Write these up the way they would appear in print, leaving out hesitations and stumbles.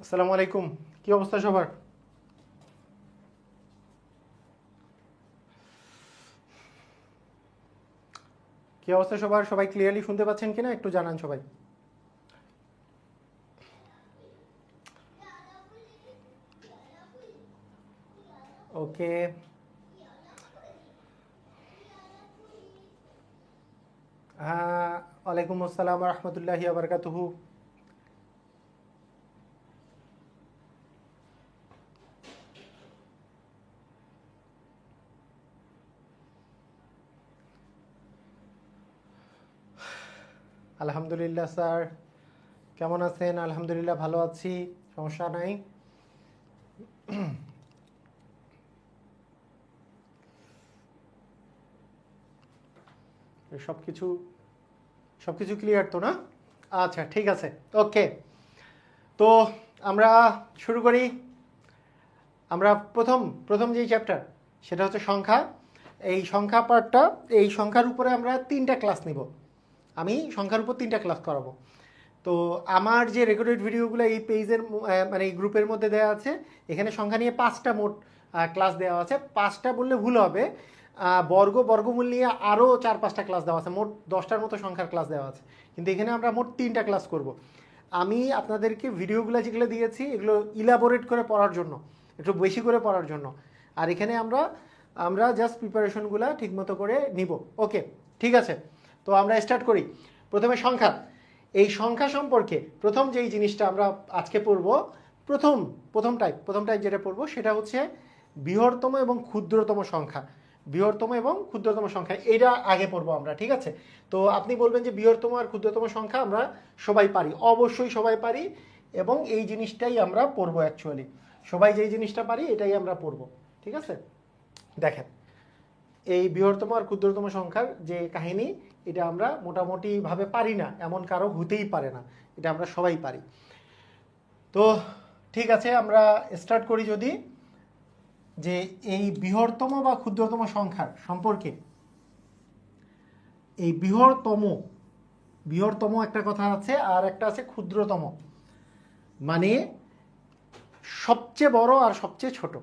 আসসালামু আলাইকুম। কি অবস্থা সবার? কি অবস্থা সবার? সবাই ক্লিয়ারলি শুনতে পাচ্ছেন কিনা একটু জানান সবাই। ওকে। হ্যাঁ, ওয়ালাইকুম আসসালাম রহমতুল্লাহি বারাকাতুহু। আলহামদুলিল্লাহ স্যার, কেমন আছেন? আলহামদুলিল্লাহ ভালো আছি, সমস্যা নাই। সবকিছু সবকিছু ক্লিয়ার তো না? আচ্ছা, ঠিক আছে, ওকে। তো আমরা শুরু করি। আমরা প্রথম প্রথম যেই চ্যাপ্টার সেটা হচ্ছে সংখ্যা। এই সংখ্যা পার্টটা, এই সংখ্যার উপরে আমরা 3টা ক্লাস নিব। আমি সংখ্যার উপর 3টা ক্লাস করাবো। তো আমার যে রেকর্ডেড ভিডিওগুলো এই পেজের মানে এই গ্রুপের মধ্যে দেওয়া আছে, এখানে সংখ্যা নিয়ে 5টা মোট ক্লাস দেওয়া আছে। 5টা বললে ভুল হবে, বর্গমূল নিয়ে আরও 4-5টা ক্লাস দেওয়া আছে, মোট 10টার মতো সংখ্যার ক্লাস দেওয়া আছে। কিন্তু এখানে আমরা মোট 3টা ক্লাস করব। আমি আপনাদেরকে ভিডিওগুলো যেগুলো দিয়েছি এগুলো ইলাবোরেট করে পড়ার জন্য, একটু বেশি করে পড়ার জন্য। আর এখানে আমরা আমরা জাস্ট প্রিপারেশনগুলো ঠিকমতো করে নিব। ওকে, ঠিক আছে। তো আমরা স্টার্ট করি। প্রথমে সংখ্যা। এই সংখ্যা সম্পর্কে প্রথম যেই জিনিসটা আমরা আজকে পড়ব, প্রথম টাইপ যেটা পড়ব সেটা হচ্ছে বৃহত্তম এবং ক্ষুদ্রতম সংখ্যা। বৃহত্তম এবং ক্ষুদ্রতম সংখ্যা এটা আগে পড়বো আমরা, ঠিক আছে? তো আপনি বলবেন যে বৃহত্তম আর ক্ষুদ্রতম সংখ্যা আমরা সবাই পারি, অবশ্যই সবাই পারি, এবং এই জিনিসটাই আমরা পড়বো। অ্যাকচুয়ালি সবাই যেই জিনিসটা পারি এটাই আমরা পড়বো, ঠিক আছে? দেখেন, এই বৃহত্তম আর ক্ষুদ্রতম সংখ্যার যে কাহিনী, এটা আমরা মোটামুটিভাবে পারি না এমন কারো হতেই পারে না, এটা আমরা সবাই পারি। তো ঠিক আছে, আমরা স্টার্ট করি যদি, যে এই বৃহত্তম বা ক্ষুদ্রতম সংখ্যার সম্পর্কে। এই বৃহত্তম একটা কথা আছে, আর একটা আছে ক্ষুদ্রতম, মানে সবচেয়ে বড় আর সবচেয়ে ছোট।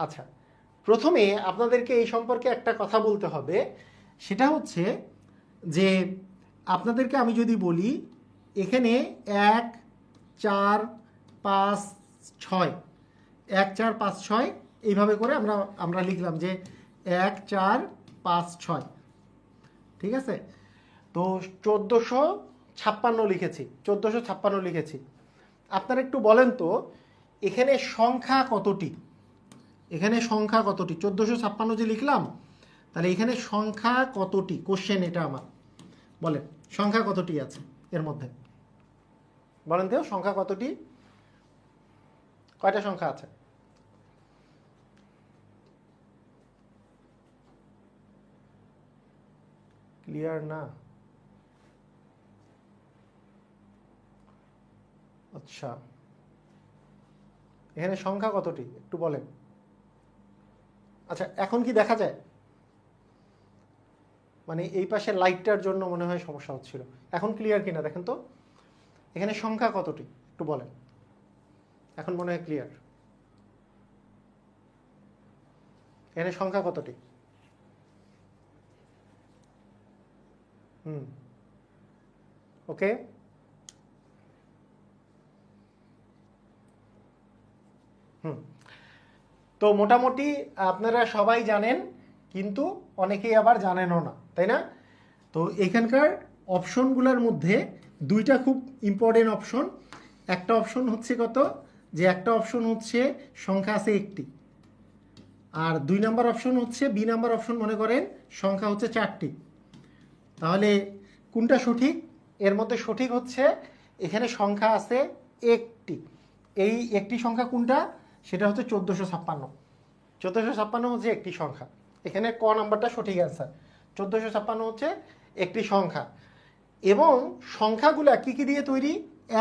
আচ্ছা, প্রথমে আপনাদেরকে এই সম্পর্কে একটা কথা বলতে হবে। সেটা হচ্ছে যে আপনাদেরকে আমি যদি বলি এখানে 1 4 5 6, 1 4 5 6 এইভাবে করে আমরা লিখলাম যে 1 4 5 6, ঠিক আছে? তো 1456 লিখেছি, 1456 লিখেছি। আপনারা একটু বলেন তো এখানে সংখ্যা কতটি? এখানে সংখ্যা কতটি? 1456 যে লিখলাম, তাহলে এখানে সংখ্যা কতটি? কোশ্চেন এটা আমার। বলেন সংখ্যা কতটি আছে এর মধ্যে? বলেন তো সংখ্যা কতটি? কয়টা সংখ্যা আছে? ক্লিয়ার না? আচ্ছা, এখানে সংখ্যা কতটি একটু বলেন। আচ্ছা, এখন কি দেখা যায়? মানে এই পাশে লাইটটার জন্য মনে হয় সমস্যা হচ্ছিল। এখন ক্লিয়ার কিনা দেখেন তো। এখানে সংখ্যা কতটি একটু বলেন। এখন মনে হয় ক্লিয়ার। এখানে সংখ্যা কতটি? ওকে, তো মোটামুটি আপনারা সবাই জানেন, কিন্তু অনেকেই আবার জানেনও না, তাই না? তো এখানকার অপশনগুলোর মধ্যে 2টা খুব ইম্পর্টেন্ট অপশন। একটা অপশন হচ্ছে কত, যে একটা অপশন হচ্ছে সংখ্যা আছে একটি, আর 2 নাম্বার অপশন হচ্ছে বি নাম্বার অপশন, মনে করেন সংখ্যা হচ্ছে 4টি। তাহলে কোনটা সঠিক? এর মধ্যে সঠিক হচ্ছে এখানে সংখ্যা আছে একটি। এই একটি সংখ্যা কোনটা? সেটা হচ্ছে 1456। 1456 হচ্ছে একটি সংখ্যা। এখানে ক নাম্বারটা সঠিক অ্যান্সার। 1456 হচ্ছে একটি সংখ্যা। এবং সংখ্যাগুলা কি কি দিয়ে তৈরি?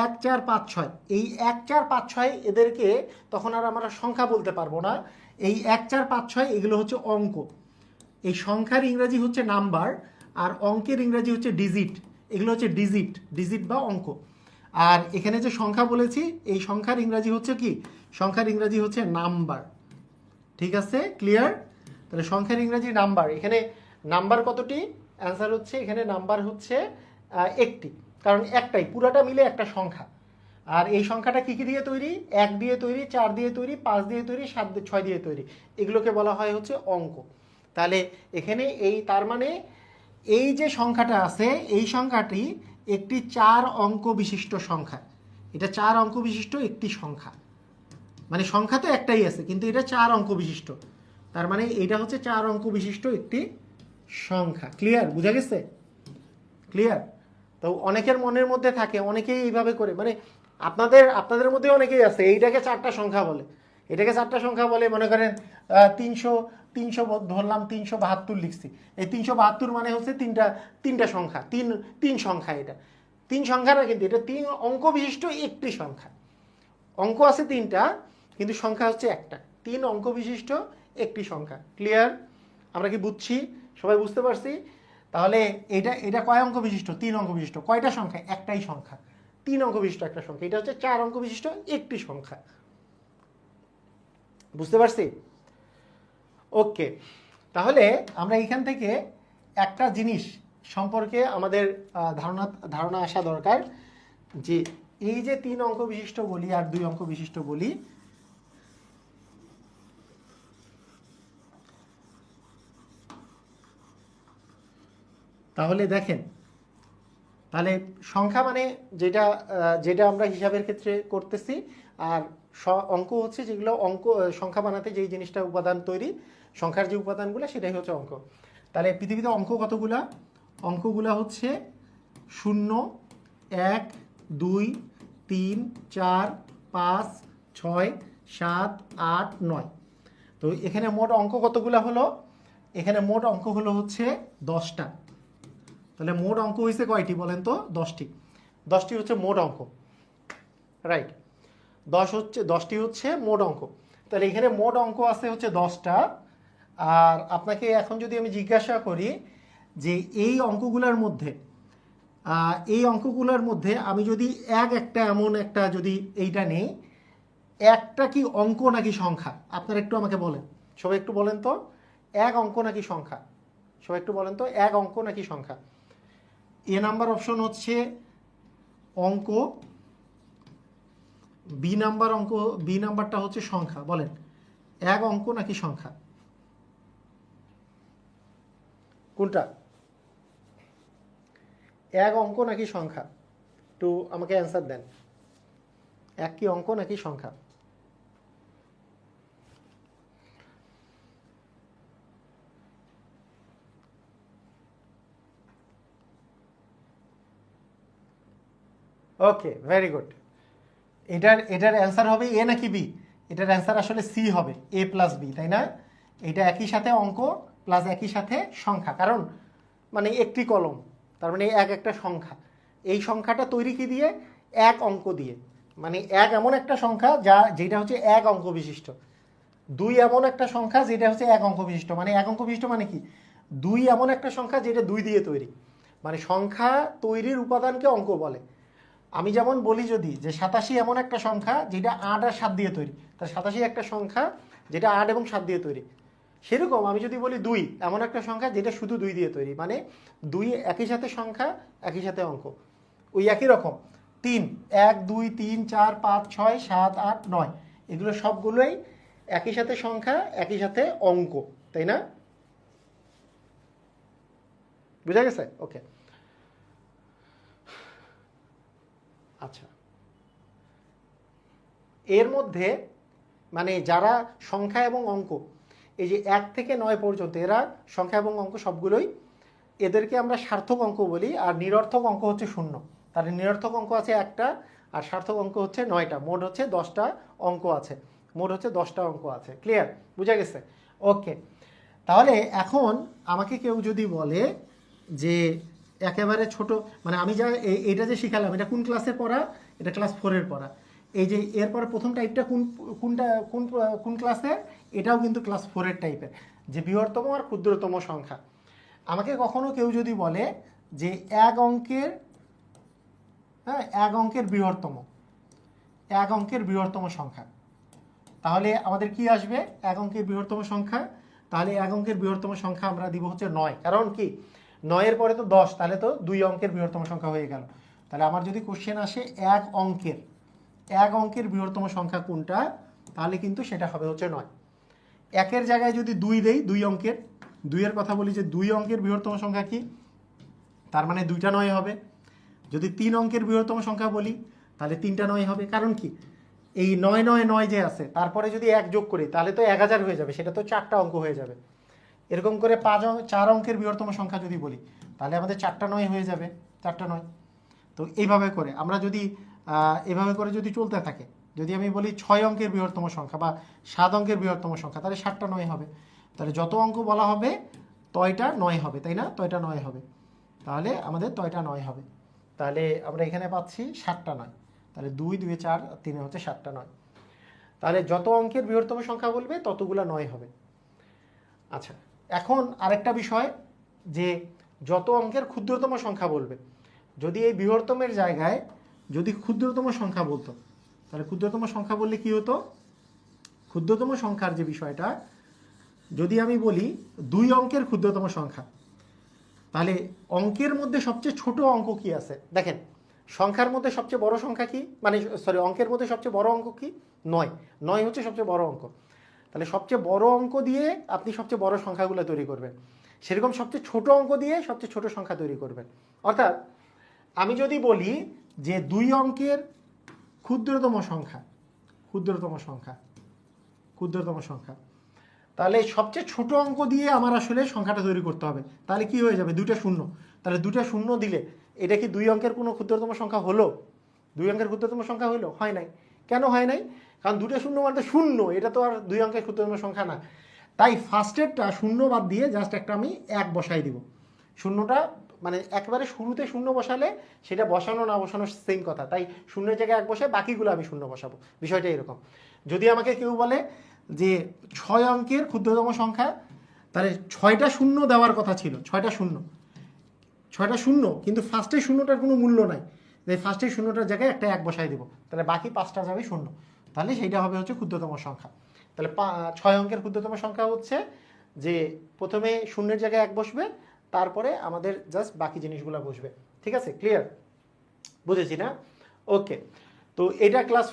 1 4 5 6। এই 1 4 5 6 এদেরকে তখন আর আমরা সংখ্যা বলতে পারবো না। এই 1 4 5 6 এগুলো হচ্ছে অঙ্ক। এই সংখ্যার ইংরেজি হচ্ছে নাম্বার, আর অঙ্কের ইংরেজি হচ্ছে ডিজিট। এগুলো হচ্ছে ডিজিট বা অঙ্ক। আর এখানে যে সংখ্যা বলেছি এই সংখ্যার ইংরাজি হচ্ছে কি, সংখ্যার ইংরাজি হচ্ছে নাম্বার। ঠিক আছে, ক্লিয়ার? তাহলে সংখ্যার ইংরাজি নাম্বার। এখানে নাম্বার কতটি? অ্যান্সার হচ্ছে এখানে নাম্বার হচ্ছে একটি, কারণ একটাই, পুরাটা মিলে একটা সংখ্যা। আর এই সংখ্যাটা কী কী দিয়ে তৈরি? 1 দিয়ে তৈরি, 4 দিয়ে তৈরি, 5 দিয়ে তৈরি, 6 দিয়ে তৈরি। এগুলোকে বলা হয় হচ্ছে অঙ্ক। তাহলে এখানে এই তার মানে এই যে সংখ্যাটা আছে এই সংখ্যাটি একটি 4 অঙ্ক বিশিষ্ট সংখ্যা। এটা 4 অঙ্ক বিশিষ্ট একটি সংখ্যা। মানে সংখ্যা তো একটাই আছে কিন্তু এটা 4 অঙ্ক বিশিষ্ট। তার মানে এটা হচ্ছে 4 অঙ্ক বিশিষ্ট একটি সংখ্যা। ক্লিয়ার? বুঝা গেছে? ক্লিয়ার? তো অনেকের মনের মধ্যে থাকে, অনেকেই এইভাবে করে, মানে আপনাদের মধ্যে অনেকেই আছে এইটাকে 4টা সংখ্যা বলে, এটাকে 4টা সংখ্যা বলে। মনে করেন 300 ধরলাম, 372 লিখছি। এই 372 মানে হচ্ছে তিনটা সংখ্যা, তিন সংখ্যা। এটা 3 সংখ্যা না, কিন্তু এটা 3 অঙ্ক বিশিষ্ট একটি সংখ্যা। অঙ্ক আছে 3টা কিন্তু সংখ্যা হচ্ছে একটা। 3 অঙ্ক বিশিষ্ট একটি সংখ্যা। ক্লিয়ার? আমরা কি বুঝছি? সবাই বুঝতে পারছি? তাহলে এটা কয় অঙ্ক বিশিষ্ট? 3 অঙ্ক বিশিষ্ট। কয়টা সংখ্যা? একটাই সংখ্যা। 3 অঙ্ক বিশিষ্ট একটা সংখ্যা। এটা হচ্ছে 4 অঙ্ক বিশিষ্ট একটি সংখ্যা। বুঝতে পারছি? ওকে, তাহলে আমরা এখান থেকে একটা জিনিস সম্পর্কে আমাদের ধারণা আসা দরকার, যে এই যে 3 অঙ্ক বিশিষ্ট বলি আর 2 অঙ্ক বিশিষ্ট বলি, তাহলে দেখেন, তাহলে সংখ্যা মানে যেটা আমরা হিসাবের ক্ষেত্রে করতেছি, আর অঙ্ক হচ্ছে যেগুলো সংখ্যা বানাতে যেই জিনিসটা উপাদান তৈরি, সংখ্যার যে উপাদানগুলো সেটাই হচ্ছে অঙ্ক। তাহলে পৃথিবীতে অঙ্ক কতগুলা? অঙ্কগুলা হচ্ছে 0, 1, 2, 3, 4, 5, 6, 7, 8, 9। তো এখানে মোট অঙ্ক কতগুলা হলো? এখানে মোট অঙ্ক হলো হচ্ছে 10টা। তাহলে মোট অঙ্ক হয়েছে কয়টি বলেন তো? 10টি। 10টি হচ্ছে মোট অঙ্ক, রাইট? 10টি হচ্ছে মোট অঙ্ক। তাহলে এখানে মোট অঙ্ক আছে হচ্ছে 10টা। আর আপনাকে এখন যদি আমি জিজ্ঞাসা করি যে এই অঙ্কগুলোর মধ্যে আমি যদি একটা এমন একটা যদি এইটা নেই, একটা কি অঙ্ক নাকি সংখ্যা? আপনারা একটু আমাকে বলেন, সবাই একটু বলেন তো, এক অঙ্ক নাকি সংখ্যা? সবাই একটু বলেন তো, এক অঙ্ক নাকি সংখ্যা? এ নাম্বার অপশন হচ্ছে অঙ্ক, বি নাম্বারটা হচ্ছে সংখ্যা। বলেন, এক অঙ্ক নাকি সংখ্যা? কোনটা? এক অঙ্ক নাকি সংখ্যা? একটু আমাকে অ্যান্সার দেন। এক কি অঙ্ক নাকি সংখ্যা? ওকে, ভেরি গুড। এটার অ্যান্সার হবে এ নাকি বি? এটার অ্যান্সার আসলে সি হবে, এ প্লাস বি, তাই না? এটা একই সাথে অঙ্ক প্লাস একই সাথে সংখ্যা, কারণ মানে একটি কলম, তার মানে একটা সংখ্যা। এই সংখ্যাটা তৈরি কি দিয়ে? এক অঙ্ক দিয়ে। মানে এক এমন একটা সংখ্যা যেটা হচ্ছে এক অঙ্ক বিশিষ্ট। 2 এমন একটা সংখ্যা যেটা হচ্ছে এক অঙ্ক বিশিষ্ট। মানে এক অঙ্ক বিশিষ্ট মানে কি? 2 এমন একটা সংখ্যা যেটা 2 দিয়ে তৈরি। মানে সংখ্যা তৈরির উপাদানকে অঙ্ক বলে। আমি যেমন বলি যদি যে 87 এমন একটা সংখ্যা যেটা 8 আর 7 দিয়ে তৈরি, তার 87 একটা সংখ্যা যেটা 8 এবং 7 দিয়ে তৈরি। সেরকম আমি যদি বলি 2 এমন একটা সংখ্যা যেটা শুধু 2 দিয়ে তৈরি, মানে 2 একই সাথে সংখ্যা, একই সাথে অঙ্ক। ওই একই রকম 3, 1, 2, 3, 4, 5, 6, 7, 8, 9, এগুলো সবগুলোই একই সাথে সংখ্যা, একই সাথে অঙ্ক, তাই না? বুঝা গেছে? ওকে, আচ্ছা। এর মধ্যে মানে যারা সংখ্যা এবং অঙ্ক, এই যে 1 থেকে 9 পর্যন্ত, এরা সংখ্যা এবং অঙ্ক সবগুলোই, এদেরকে আমরা সার্থক অঙ্ক বলি। আর নিরর্থক অঙ্ক হচ্ছে 0। তাহলে নিরর্থক অঙ্ক আছে একটা, আর সার্থক অঙ্ক হচ্ছে 9টা। মোট হচ্ছে 10টা অঙ্ক আছে। মোট হচ্ছে 10টা অঙ্ক আছে। ক্লিয়ার? বুঝা গেছে? ওকে, তাহলে এখন আমাকে কেউ যদি বলে যে একেবারে ছোট, মানে আমি এটা যে শিখালাম এটা কোন ক্লাসের পড়া? এটা ক্লাস 4-এর পড়া। এই যে এরপরে প্রথম টাইপটা কোন ক্লাসের? এটাও কিন্তু ক্লাস 4-এর টাইপের, যে বৃহত্তম আর ক্ষুদ্রতম সংখ্যা। আমাকে কখনো কেউ যদি বলে যে এক অঙ্কের হ্যাঁ, এক অঙ্কের বৃহত্তম সংখ্যা। তাহলে আমাদের কি আসবে? এক অঙ্কের বৃহত্তম সংখ্যা। তাহলে এক অঙ্কের বৃহত্তম সংখ্যা আমরা দিব হচ্ছে 9, কারণ কি 9-এর পরে তো 10, তাহলে তো 2 অঙ্কের বৃহত্তম সংখ্যা হয়ে গেল। তাহলে আমার যদি কোশ্চেন আসে এক অঙ্কের বৃহত্তম সংখ্যা কোনটা, তাহলে কিন্তু সেটা হবে হচ্ছে 9। একের জায়গায় যদি 2 দেই, 2 অঙ্কের, 2-এর কথা বলি যে 2 অঙ্কের বৃহত্তম সংখ্যা কি, তার মানে 2টা 9 হবে। যদি 3 অঙ্কের বৃহত্তম সংখ্যা বলি, তাহলে 3টা 9 হবে। কারণ কি এই 9 9 9 যে আছে, তারপরে যদি 1 যোগ করি তাহলে তো 1000 হয়ে যাবে, সেটা তো 4টা অঙ্ক হয়ে যাবে। এরকম করে 4 অঙ্কের বৃহত্তম সংখ্যা যদি বলি, তাহলে আমাদের 4টা 9 হয়ে যাবে, 4টা 9। তো এইভাবে করে আমরা যদি এভাবে করে যদি চলতে থাকে, যদি আমি বলি 6 অঙ্কের বৃহত্তম সংখ্যা বা 7 অঙ্কের বৃহত্তম সংখ্যা, তাহলে 7টা 9 হবে। তাহলে যত অঙ্ক বলা হবে তয়টা 9 হবে, তাই না? তয়টা 9 হবে। তাহলে আমাদের তয়টা 9 হবে। তাহলে আমরা এখানে পাচ্ছি 7টা 9। তাহলে 2 2 4 3 হচ্ছে 7টা 9। তাহলে যত অঙ্কের বৃহত্তম সংখ্যা বলবে ততগুলা 9 হবে। আচ্ছা, এখন আরেকটা বিষয়, যে যত অঙ্কের ক্ষুদ্রতম সংখ্যা বলবে, যদি এই বৃহত্তমের জায়গায় যদি ক্ষুদ্রতম সংখ্যা বলতো, তাহলে ক্ষুদ্রতম সংখ্যা বললে কি হতো? ক্ষুদ্রতম সংখ্যার যে বিষয়টা, যদি আমি বলি 2 অঙ্কের ক্ষুদ্রতম সংখ্যা, তাহলে অঙ্কের মধ্যে সবচেয়ে ছোট অঙ্ক কি আছে? দেখেন, সংখ্যার মধ্যে সবচেয়ে বড় সংখ্যা কি, মানে সরি, অঙ্কের মধ্যে সবচেয়ে বড় অঙ্ক কি? 9। 9 হচ্ছে সবচেয়ে বড় অঙ্ক। তাহলে সবচেয়ে বড় অঙ্ক দিয়ে আপনি সবচেয়ে বড় সংখ্যাগুলো তৈরি করবেন, সেরকম সবচেয়ে ছোট অঙ্ক দিয়ে সবচেয়ে ছোট সংখ্যা তৈরি করবেন। অর্থাৎ আমি যদি বলি যে 2 অঙ্কের ক্ষুদ্রতম সংখ্যা, তাহলে সবচেয়ে ছোট অঙ্ক দিয়ে আমার আসলে সংখ্যাটা তৈরি করতে হবে। তাহলে কি হয়ে যাবে? 2টা শূন্য। তাহলে 2টা শূন্য দিলে এটা কি 2 অঙ্কের কোনো ক্ষুদ্রতম সংখ্যা হলো? 2 অঙ্কের ক্ষুদ্রতম সংখ্যা হলো? হয় নাই। কেন হয় নাই? কারণ 2টা শূন্য মানে শূন্য, এটা তো আর 2 অঙ্কের ক্ষুদ্রতম সংখ্যা না। তাই ফার্স্টেরটা শূন্য বাদ দিয়ে জাস্ট একটা আমি 1 বসাই দিব। শূন্যটা মানে একেবারে শুরুতে শূন্য বসালে সেটা বসানো না বসানো সেম কথা, তাই শূন্যের জায়গায় 1 বসায় বাকিগুলো আমি শূন্য বসাবো। বিষয়টা এরকম। যদি আমাকে কেউ বলে যে 6 অঙ্কের ক্ষুদ্রতম সংখ্যা, তাহলে 6টা শূন্য দেওয়ার কথা ছিল, 6টা শূন্য, কিন্তু ফার্স্টের শূন্যটার কোনো মূল্য নাই, তাই ফার্স্টের শূন্যটার জায়গায় একটা 1 বসাই দিব, তাহলে বাকি 5টা যাবে শূন্য। তাহলে সেইটা হবে হচ্ছে ক্ষুদ্রতম সংখ্যা। তাহলে 6 অঙ্কের ক্ষুদ্রতম সংখ্যা হচ্ছে যে প্রথমে শূন্যের জায়গায় 1 বসবে, তারপরে আমাদের জাস্ট বাকি জিনিসগুলো বসবে। ঠিক আছে? ক্লিয়ার? বুঝেছি না? ওকে। তো এটা ক্লাস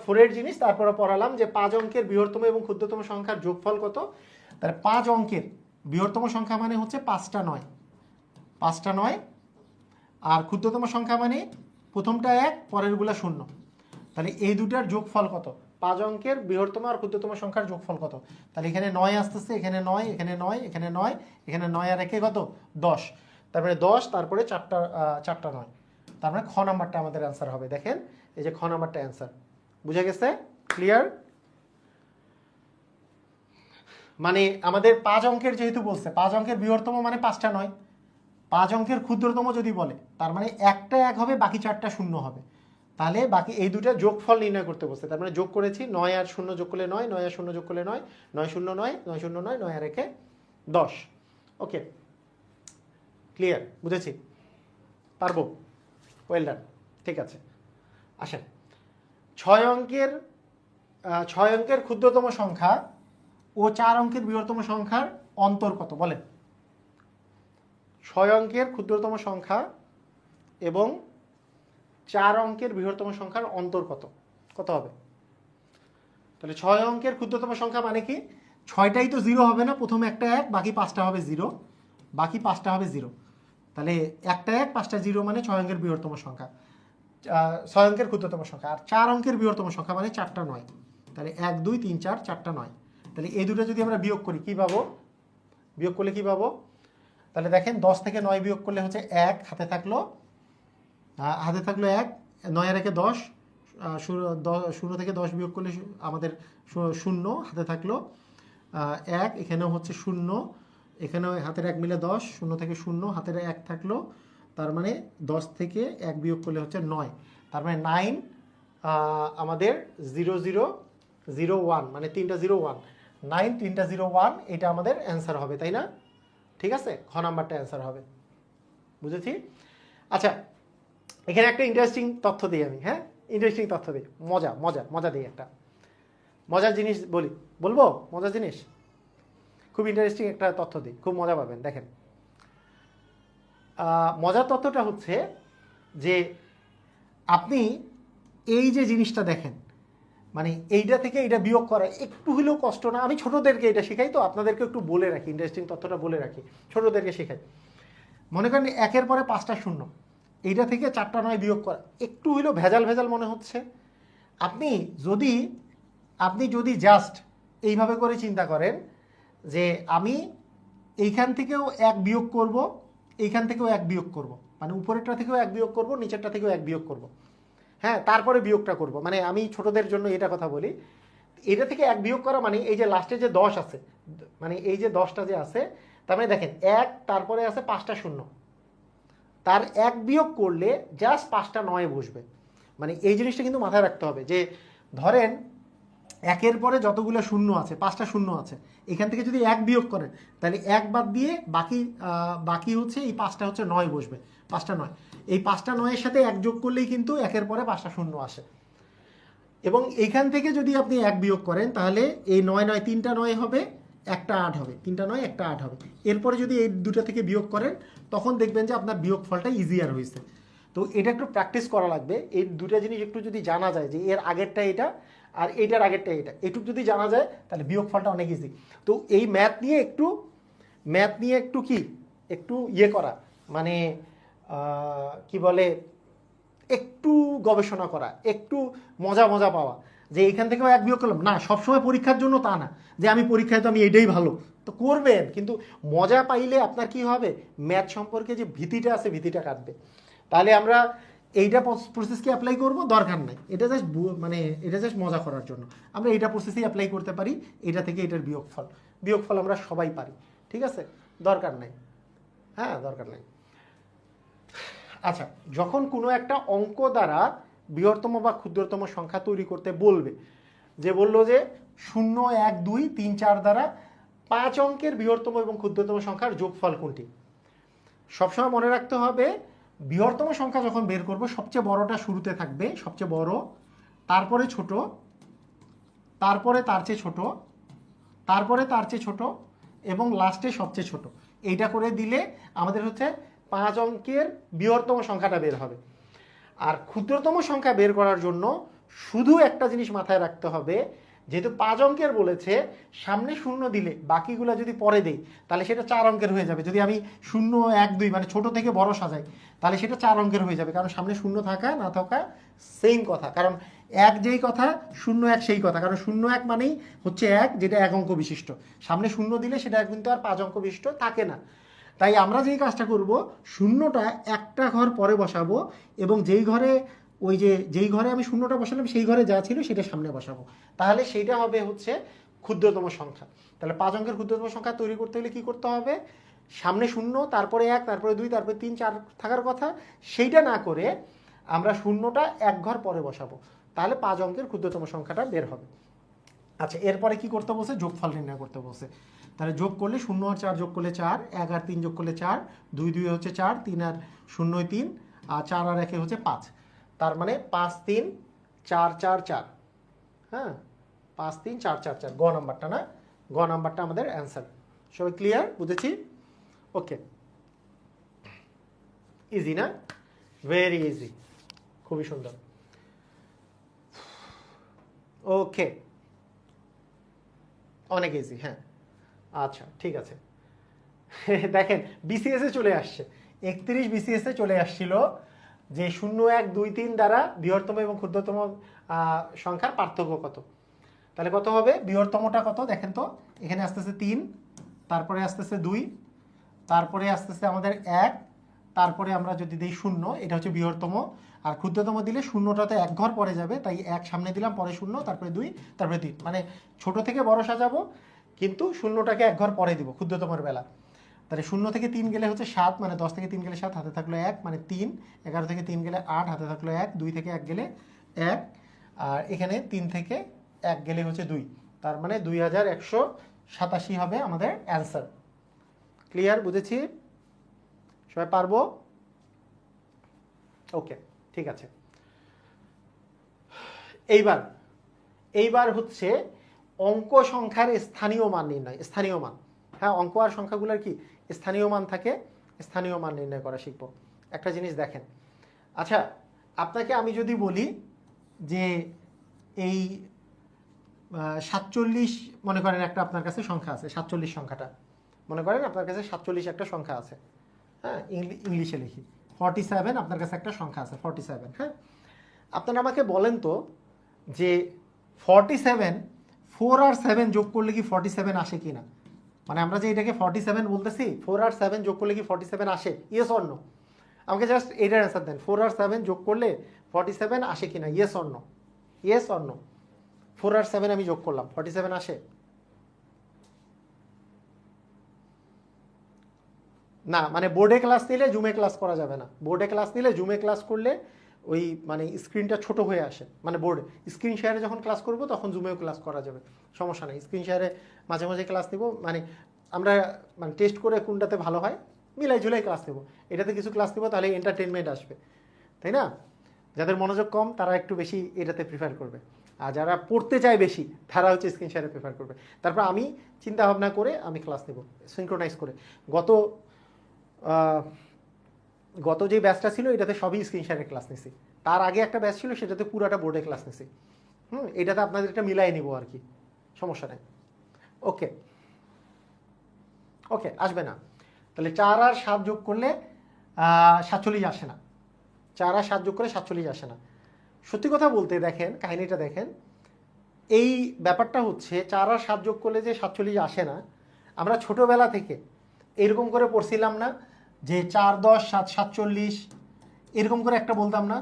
4-এর জিনিস। তারপরে পড়ালাম যে 5 অঙ্কের বৃহত্তম এবং ক্ষুদ্রতম সংখ্যার যোগফল কত। তাহলে 5 অঙ্কের বৃহত্তম সংখ্যা মানে হচ্ছে 5টা 9, 5টা 9। আর ক্ষুদ্রতম সংখ্যা মানে প্রথমটা 1, পরেরগুলা 0। তাহলে এই দুটার যোগফল কত? 5 অঙ্কের বৃহত্তম আর ক্ষুদ্রতম সংখ্যার যোগফল কত? তাহলে এখানে 9 আসতেছে, এখানে 9, এখানে 9, এখানে 9, এখানে 9 আর 1 কত? 10। তারপরে 10, তারপরে 4টা 9। তার মানে খ নাম্বারটা আমাদের অ্যান্সার হবে। দেখেন, এই যে খ নাম্বারটা অ্যান্সার। বুঝা গেছে? ক্লিয়ার? মানে আমাদের 5 অঙ্কের যেহেতু বলছে, 5 অঙ্কের বৃহত্তম মানে 5টা 9, 5 অঙ্কের ক্ষুদ্রতম যদি বলে, তার মানে একটা 1 হবে, বাকি 4টা 0 হবে। তাহলে বাকি এই দুটা যোগফল নির্ণয় করতে বলছে। তার মানে যোগ করেছি, 9 আর 0 যোগ করলে 9, 9 আর 0 যোগ করলে 9, 9 0 9, 9 0 9, 9 আর 1 10। ওকে, ক্লিয়ার? বুঝেছি? পারবো? Well done. ঠিক আছে, আসেন। 6 অঙ্কের ক্ষুদ্রতম সংখ্যা ও 4 অঙ্কের বৃহত্তম সংখ্যার অন্তর কত বলেন? 6 অঙ্কের ক্ষুদ্রতম সংখ্যা এবং 4 অঙ্কের বৃহত্তম সংখ্যার অন্তর কত? কত হবে? তাহলে 6 অঙ্কের ক্ষুদ্রতম সংখ্যা মানে কি? 6টাই তো 0 হবে না, প্রথমে একটা 1, বাকি 5টা হবে 0, বাকি 5টা হবে 0। তাহলে একটা 1, 5টা 0 মানে 6 অঙ্কের বৃহত্তম সংখ্যা, 6 অঙ্কের ক্ষুদ্রতম সংখ্যা। আর 4 অঙ্কের বৃহত্তম সংখ্যা মানে 4টা 9। তাহলে 1 2 3 4, 4টা 9। তাহলে এই দুটো যদি আমরা বিয়োগ করি, কি পাবো? বিয়োগ করলে কি পাবো? তাহলে দেখেন, 10 থেকে 9 বিয়োগ করলে হচ্ছে 1, হাতে থাকলো 1, 9 আর 1 10, 0 থেকে 10 বিয়োগ করলে আমাদের 0, হাতে থাকলো 1, এখানেও হচ্ছে 0, এখানেও হাতের 1 মিলে 10, 0 থেকে 0, হাতের 1 থাকলো, তার মানে 10 থেকে 1 বিয়োগ করলে হচ্ছে 9, তার মানে 9 আমাদের 0 0 0 1, মানে 3টা 0 1, 9 3টা 0 1, এটা আমাদের অ্যান্সার হবে, তাই না? ঠিক আছে, খ নাম্বারটা অ্যান্সার হবে। বুঝেছি? আচ্ছা, এখানে একটা ইন্টারেস্টিং তথ্য দিই আমি, হ্যাঁ ইন্টারেস্টিং তথ্য দিই, মজা মজা মজা দিই, একটা মজার জিনিস বলবো মজার জিনিস, খুব ইন্টারেস্টিং একটা তথ্য দিই, খুব মজা পাবেন। দেখেন মজার তথ্যটা হচ্ছে যে আপনি এই যে জিনিসটা দেখেন, মানে এইটা থেকে এইটা বিয়োগ করা একটু হলেও কষ্ট না? আমি ছোটদেরকে এটা শেখাই, তো আপনাদেরকে একটু বলে রাখি, ইন্টারেস্টিং তথ্যটা বলে রাখি, ছোটদেরকে শেখাই। মনে করেন 1-এর পরে 5টা শূন্য, এইটা থেকে 4টা 9 বিয়োগ করা একটু হলেও ভেজাল ভেজাল মনে হচ্ছে। আপনি যদি জাস্ট এইভাবে করে চিন্তা করেন যে আমি এইখান থেকেও 1 বিয়োগ করব, এইখান থেকেও 1 বিয়োগ করব, মানে উপরেরটা থেকেও 1 বিয়োগ করব, নিচেরটা থেকেও 1 বিয়োগ করব, হ্যাঁ তারপরে বিয়োগটা করব। মানে আমি ছোটদের জন্য এটা কথা বলি, এটা থেকে 1 বিয়োগ করা মানে এই যে লাস্টে যে 10 আছে, মানে এই যে 10টা যে আছে, তার মানে দেখেন 1, তারপরে আছে 5টা শূন্য, তার 1 বিয়োগ করলে জাস্ট 5টা 9 বসবে। মানে এই জিনিসটা কিন্তু মাথায় রাখতে হবে যে ধরেন 1-এর পরে যতগুলো শূন্য আছে, 5টা শূন্য আছে, এখান থেকে যদি 1 বিয়োগ করেন তাহলে 1 বাদ দিয়ে বাকি হচ্ছে এই 5টা হচ্ছে 9 বসবে, 5টা 9, এই 5টা 9-এর সাথে 1 যোগ করলেই কিন্তু 1-এর পরে 5টা শূন্য আসে। এবং এইখান থেকে যদি আপনি 1 বিয়োগ করেন তাহলে এই 9 9 3টা 9 হবে, একটা 8 হবে, 3টা 9 একটা 8 হবে। এরপরে যদি এই দুটো থেকে বিয়োগ করেন তখন দেখবেন যে আপনার বিয়োগ ফলটা ইজিয়ার হয়েছে। তো এটা একটু প্র্যাকটিস করা লাগবে, এই দুটো জিনিস একটু যদি জানা যায় যে এর আগেরটা এটা আর এইটার আগেরটা এটা, এটুকু যদি জানা যায় তাহলে বিয়োগ ফলটা অনেক ইজি। তো এই ম্যাথ নিয়ে একটু কি একটু ইয়ে করা, মানে কি বলে, একটু গবেষণা করা, একটু মজা মজা পাওয়া, যে এখান থেকেও 1 বিয়োগ করলাম না, সবসময় পরীক্ষার জন্য তা না যে আমি পরীক্ষায় তো আমি এটাই ভালো, তো করবেন কিন্তু মজা পাইলে আপনার কি হবে, ম্যাথ সম্পর্কে যে ভীতিটা আছে ভীতিটা কাটবে। তাহলে আমরা এইটা প্রসেসকে অ্যাপ্লাই করব দরকার নাই, এটা জাস্ট মানে এটা জাস্ট মজা করার জন্য আমরা এইটা প্রসেসই অ্যাপ্লাই করতে পারি, এটা থেকে এটার বিয়োগফল আমরা সবাই পারি, ঠিক আছে, দরকার নাই, হ্যাঁ দরকার নাই। আচ্ছা, যখন কোনো একটা অঙ্ক দ্বারা বৃহত্তম বা ক্ষুদ্রতম সংখ্যা তৈরি করতে বলবে, যে বললো যে 0 1 2 3 4 দ্বারা 5 অঙ্কের বৃহত্তম এবং ক্ষুদ্রতম সংখ্যার যোগফল কোনটি? সবসময় মনে রাখতে হবে বৃহত্তম সংখ্যা যখন বের করব সবচেয়ে বড়টা শুরুতে থাকবে, সবচেয়ে বড়, তারপরে ছোট, তারপরে তার চেয়ে ছোট, তারপরে তার চেয়ে ছোট এবং লাস্টে সবচেয়ে ছোট। এইটা করে দিলে আমাদের হচ্ছে 5 অঙ্কের বৃহত্তম সংখ্যাটা বের হবে। আর ক্ষুদ্রতম সংখ্যা বের করার জন্য শুধু একটা জিনিস মাথায় রাখতে হবে, যেহেতু 5 অঙ্কের বলেছে, সামনে শূন্য দিলে বাকিগুলো যদি পরে দেই তাহলে সেটা 4 অঙ্কের হয়ে যাবে। যদি আমি 0 1 2 মানে ছোট থেকে বড় সাজাই তাহলে সেটা 4 অঙ্কের হয়ে যাবে, কারণ সামনে শূন্য থাকা না থাকা সেম কথা, কারণ 1 যেই কথা 0 1 সেই কথা, কারণ 0 1 মানেই হচ্ছে 1, যেটা 1 অঙ্ক বিশিষ্ট, সামনে শূন্য দিলে সেটা কিন্তু আর 5 অঙ্ক বিশিষ্ট থাকে না। তাই আমরা যেই কাজটা করব, শূন্যটা একটা ঘর পরে বসাবো এবং যেই ঘরে আমি শূন্যটা বসালাম সেই ঘরে যা ছিল সেটা সামনে বসাবো, তাহলে সেইটা হবে হচ্ছে ক্ষুদ্রতম সংখ্যা। তাহলে 5 অঙ্কের ক্ষুদ্রতম সংখ্যা তৈরি করতে হলে কি করতে হবে, সামনে শূন্য, তারপরে 1, তারপরে 2, তারপরে 3 4 থাকার কথা, সেইটা না করে আমরা শূন্যটা 1 ঘর পরে বসাবো, তাহলে 5 অঙ্কের ক্ষুদ্রতম সংখ্যাটা বের হবে। আচ্ছা, এরপরে কি করতে বলছে, যোগফল নির্ণয় করতে বলছে। তাহলে যোগ করলে 0 আর 4 যোগ করলে 4, 1 আর 3 যোগ করলে 4, 2 2 হচ্ছে 4, 3 আর 0 3, আর 4 আর 1 হচ্ছে 5, তার মানে 5 3 4 4 4, হ্যাঁ 5 3 4 4 4, গ নাম্বারটা না, গ নাম্বারটা আমাদের অ্যান্সার। সবাই ক্লিয়ার, বুঝেছি? ওকে, ইজি না, ভেরি ইজি, খুবই সুন্দর। ওকে, অনেক ইজি, হ্যাঁ আচ্ছা ঠিক আছে। দেখেন বিসিএসে চলে আসছে, 31 বিসিএসে চলে আসছিল যে 0 1 2 3 দ্বারা বৃহত্তম এবং ক্ষুদ্রতম সংখ্যার পার্থক্য কত। তাহলে কত হবে, বৃহত্তমটা কত দেখেন তো, এখানে আসতেছে 3, তারপরে আসতেছে 2, তারপরে আসতেছে আমাদের 1, তারপরে আমরা যদি দিই 0, এটা হচ্ছে বৃহত্তম, আর ক্ষুদ্রতম দিলে শূন্যটাতে 1 ঘর পরে যাবে, তাই 1 সামনে দিলাম, পরে 0, তারপরে 2, তারপরে 3, মানে ছোট থেকে বড় সাজাবো কিন্তু শূন্যটাকে 1 ঘর পরে দিব ক্ষুদ্রতমের বেলা। তাহলে 0 থেকে 3 গেলে হচ্ছে 7, মানে 10 থেকে 3 গেলে 7, হাতে থাকলো 1 মানে 3, 11 থেকে 3 গেলে 8, হাতে থাকলো 1, 2 থেকে 1 গেলে 1, আর এখানে 3 থেকে 1 গেলে হচ্ছে 2, তার মানে 2187 হবে আমাদের অ্যান্সার। ক্লিয়ার, বুঝেছি? সবাই পারবো? ওকে। ঠিক আছে, এইবার হচ্ছে অঙ্ক সংখ্যার স্থানীয় মান নির্ণয়। স্থানীয় মান, হ্যাঁ, অঙ্ক আর সংখ্যাগুলোর কি স্থানীয় মান থাকে, স্থানীয় মান নির্ণয় করা শিখব। একটা জিনিস দেখেন, আচ্ছা আপনাকে আমি যদি বলি যে এই 47 মনে করেন একটা আপনার কাছে সংখ্যা আছে, 47 সংখ্যাটা মনে করেন আপনার কাছে 47 একটা সংখ্যা আছে, হ্যাঁ, ইংলিশে লিখি 47, আপনার কাছে একটা সংখ্যা আছে 47, হ্যাঁ। আপনারা আমাকে বলেন তো যে 47 4 আর 7 যোগ করলে কি 47 আসে কি না? মানে আমরা যে এটাকে 47 বলতেছি, 4 আর 7 যোগ করলে কি 47 আসে? Yes or no? আমাকে জাস্ট এইটার অ্যান্সার দেন, 4 আর 7 যোগ করলে 47 আসে কিনা, yes or no? Yes or no? 4 আর 7 আমি যোগ করলাম, 47 আসে? না, মানে বোর্ডে ক্লাস নিলে জুমে ক্লাস করা যাবে না। বোর্ডে ক্লাস নিলে জুমে ক্লাস করলে ওই মানে স্ক্রিনটা ছোট হয়ে আসে, মানে বোর্ডে স্ক্রিন শেয়ারে যখন ক্লাস করব তখন জুমেও ক্লাস করা যাবে, সমস্যা নেই। স্ক্রিন শেয়ারে মাঝে মাঝে ক্লাস নেব, মানে আমরা মানে টেস্ট করে কোনটাতে ভালো হয় মিলাই ঝুলাই ক্লাস নেব। এটাতে কিছু ক্লাস নেব তাহলে এন্টারটেনমেন্ট আসবে, তাই না? যাদের মনোযোগ কম তারা একটু বেশি এটাতে প্রিফার করবে, আর যারা পড়তে চায় বেশি তারা হচ্ছে স্ক্রিন শেয়ারে প্রিফার করবে। তারপর আমি চিন্তা ভাবনা করে আমি ক্লাস নেব সিনক্রোনাইজ করে। গত যে ব্যাচটা ছিল এটাতে সবই স্ক্রিন শেয়ারের ক্লাস নিছি, তার আগে একটা ব্যাচ ছিল সেটাতে পুরাটা বোর্ডে ক্লাস নিছি। এটাতে আপনাদের এটা মিলাই নিব আর কি, সমস্যা নেই। ওকে ওকে, আসবে না। তাহলে 4 আর 7 যোগ করলে 47 আসে না, 4 আর 7 যোগ করে 47 আসে না। সত্যি কথা বলতে দেখেন কাহিনীটা দেখেন, এই ব্যাপারটা হচ্ছে 4 আর 7 যোগ করলে যে 47 আসে না, আমরা ছোটবেলা থেকে এরকম করে পড়ছিলাম না যে 4 10 7 47, এরকম করে একটা বলতাম না,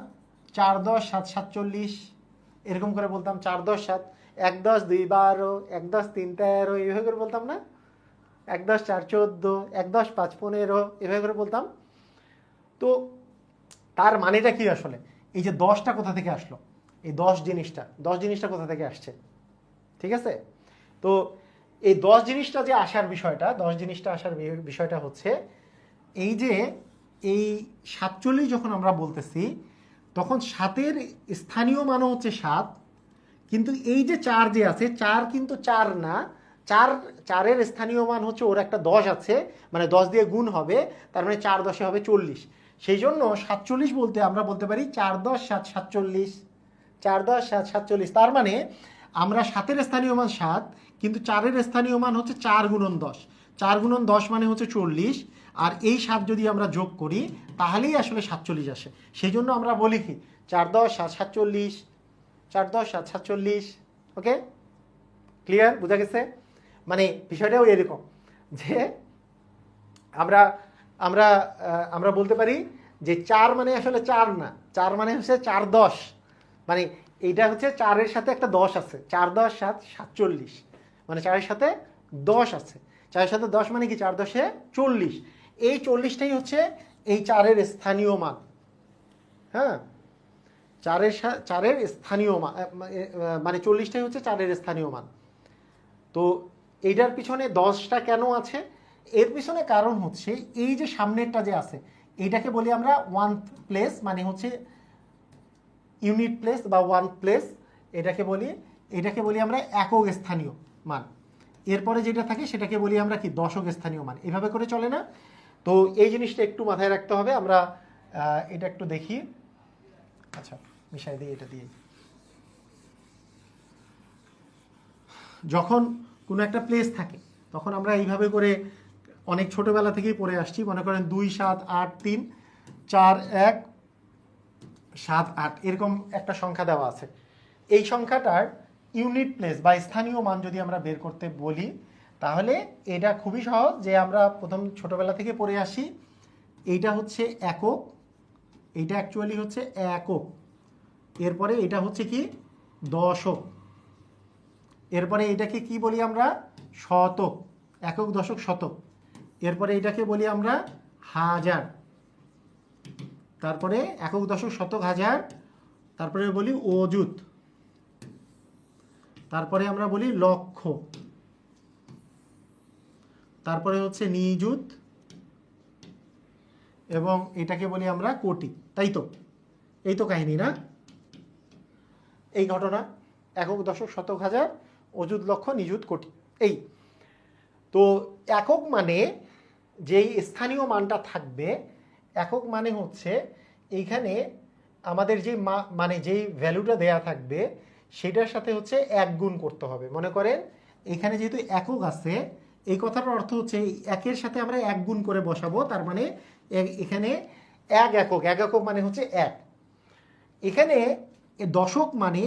4 10 7 47, এরকম করে বলতাম 4 10 7, 1 10 2 12, 1 10 3 13, এইভাবে করে বলতাম না, 1 10 4 14, 1 10 5 15, এভাবে করে বলতাম। তো তার মানেটা কি আসলে? এই যে 10টা কোথা থেকে আসলো, এই 10 জিনিসটা কোথা থেকে আসছে, ঠিক আছে? তো এই 10 জিনিসটা যে আসার বিষয়টা, 10 জিনিসটা আসার বিষয়টা হচ্ছে এই যে এই 47 যখন আমরা বলতেছি তখন 7-এর স্থানীয় মানও হচ্ছে 7, কিন্তু এই যে 4 যে আছে 4 কিন্তু 4 না, 4-এর স্থানীয় মান হচ্ছে ওর একটা 10 আছে, মানে 10 দিয়ে গুণ হবে, তার মানে 4 10 হবে 40। সেই জন্য 47 বলতে আমরা বলতে পারি 4 10 7 47, 4 10 7 47। তার মানে আমরা 7-এর স্থানীয় মান 7, কিন্তু 4-এর স্থানীয় মান হচ্ছে 4 গুণন 10, 4 গুণন 10 মানে হচ্ছে 40, আর এই 7 যদি আমরা যোগ করি তাহলেই আসলে 47 আসে। সেই জন্য আমরা বলি কি 4 10 7 47, 4 10 7 47। ওকে, ক্লিয়ার, বোঝা গেছে? মানে বিষয়টাও এরকম যে আমরা আমরা আমরা বলতে পারি যে 4 মানে আসলে 4 না, 4 মানে হচ্ছে 4 10, মানে এইটা হচ্ছে 4-এর সাথে একটা 10 আছে, 4 10 7 47, মানে 4-এর সাথে 10 আছে, 4-এর সাথে 10 মানে কি 4 10 40। এই 40টাই হচ্ছে এই 4-এর স্থানীয় মান, হ্যাঁ, 4-এর স্থানীয় মান, মানে 40টাই হচ্ছে 4-এর স্থানীয় মান। তো এইটার পিছনে 10টা কেন আছে? এর পিছনে কারণ হচ্ছে এই যে সামনেরটা যে আছে এইটাকে বলি আমরা ওয়ান প্লেস, মানে হচ্ছে ইউনিট প্লেস বা ওয়ান প্লেস, এটাকে বলি আমরা একক স্থানীয় মান। এরপরে যেটা থাকে সেটাকে বলি আমরা কি দশক স্থানীয় মান। এভাবে করে চলে না? তো এই জিনিসটা একটু মাথায় রাখতে হবে। আমরা এটা একটু দেখি, আচ্ছা মিশাই দিই এটা দিয়ে। যখন কোনো একটা প্লেস থাকে তখন আমরা এইভাবে করে অনেক ছোটোবেলা থেকেই পড়ে আসছি। মনে করেন 2 7 8 3 4 1 7 8 এরকম একটা সংখ্যা দেওয়া আছে। এই সংখ্যাটার ইউনিট প্লেস বা স্থানীয় মান যদি আমরা বের করতে বলি তাহলে এটা খুবই সহজ, যে আমরা প্রথম ছোটোবেলা থেকে পড়ে আসি, এইটা হচ্ছে একক, এইটা অ্যাকচুয়ালি হচ্ছে একক, এরপরে এটা হচ্ছে কি দশক, এরপরে এটাকে কি বলি আমরা শতক, একক দশক শতক, এরপরে এটাকে বলি আমরা হাজার, তারপরে একক দশক শতক হাজার, তারপরে বলি অযুত, তারপরে আমরা বলি লক্ষ, তারপরে হচ্ছে নিযুত, এবং এটাকে বলি আমরা কোটি, তাই তো? এই তো কাহিনী না, এই ঘটনা একক দশক শতক হাজার অযুত লক্ষ নিযুত কোটি। এই তো একক মানে যেই স্থানীয় মানটা থাকবে, একক মানে হচ্ছে এইখানে আমাদের যে মানে যেই ভ্যালুটা দেয়া থাকবে সেটার সাথে হচ্ছে এক গুণ করতে হবে। মনে করেন এখানে যেহেতু একক আছে, এই কথাটার অর্থ হচ্ছে একের সাথে আমরা এক গুণ করে বসাবো, তার মানে এখানে এক একক, এক একক মানে হচ্ছে এক। এখানে দশক মানে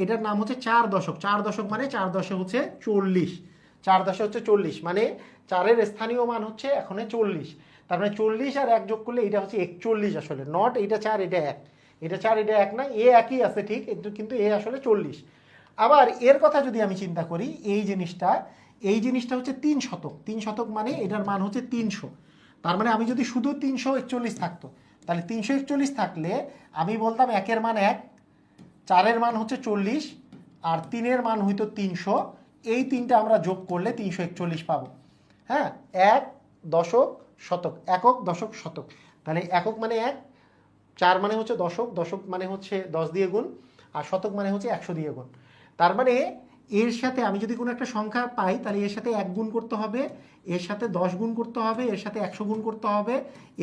এটার নাম হচ্ছে 4 দশক। 4 দশক মানে 4 দশক হচ্ছে 40, 4 দশক হচ্ছে 40, মানে 4-এর স্থানীয় মান হচ্ছে এখন 40। তার মানে 40 আর 1 যোগ করলে এটা হচ্ছে 41 আসলে, নট এটা 4 এটা 1, এটা 4 এটা 1 না, এ একই আছে ঠিক, কিন্তু এ আসলে 40। আবার এর কথা যদি আমি চিন্তা করি, এই জিনিসটা হচ্ছে 3 শতক। 3 শতক মানে এটার মান হচ্ছে 300। তার মানে আমি যদি শুধু 341 থাকতো, তাহলে 341 থাকলে আমি বলতাম একের মান 1, 4-এর মান হচ্ছে 40, আর 3-এর মান হইতো 300। এই তিনটা আমরা যোগ করলে 341 পাবো। হ্যাঁ, এক দশক শতক, একক দশক শতক। তাহলে একক মানে 1, 4 মানে হচ্ছে দশক, দশক মানে হচ্ছে 10 দিয়ে গুণ, আর শতক মানে হচ্ছে 100 দিয়ে গুণ। তার মানে এর সাথে আমি যদি কোনো একটা সংখ্যা পাই, তাহলে এর সাথে 1 গুণ করতে হবে, এর সাথে 10 গুণ করতে হবে, এর সাথে 100 গুণ করতে হবে,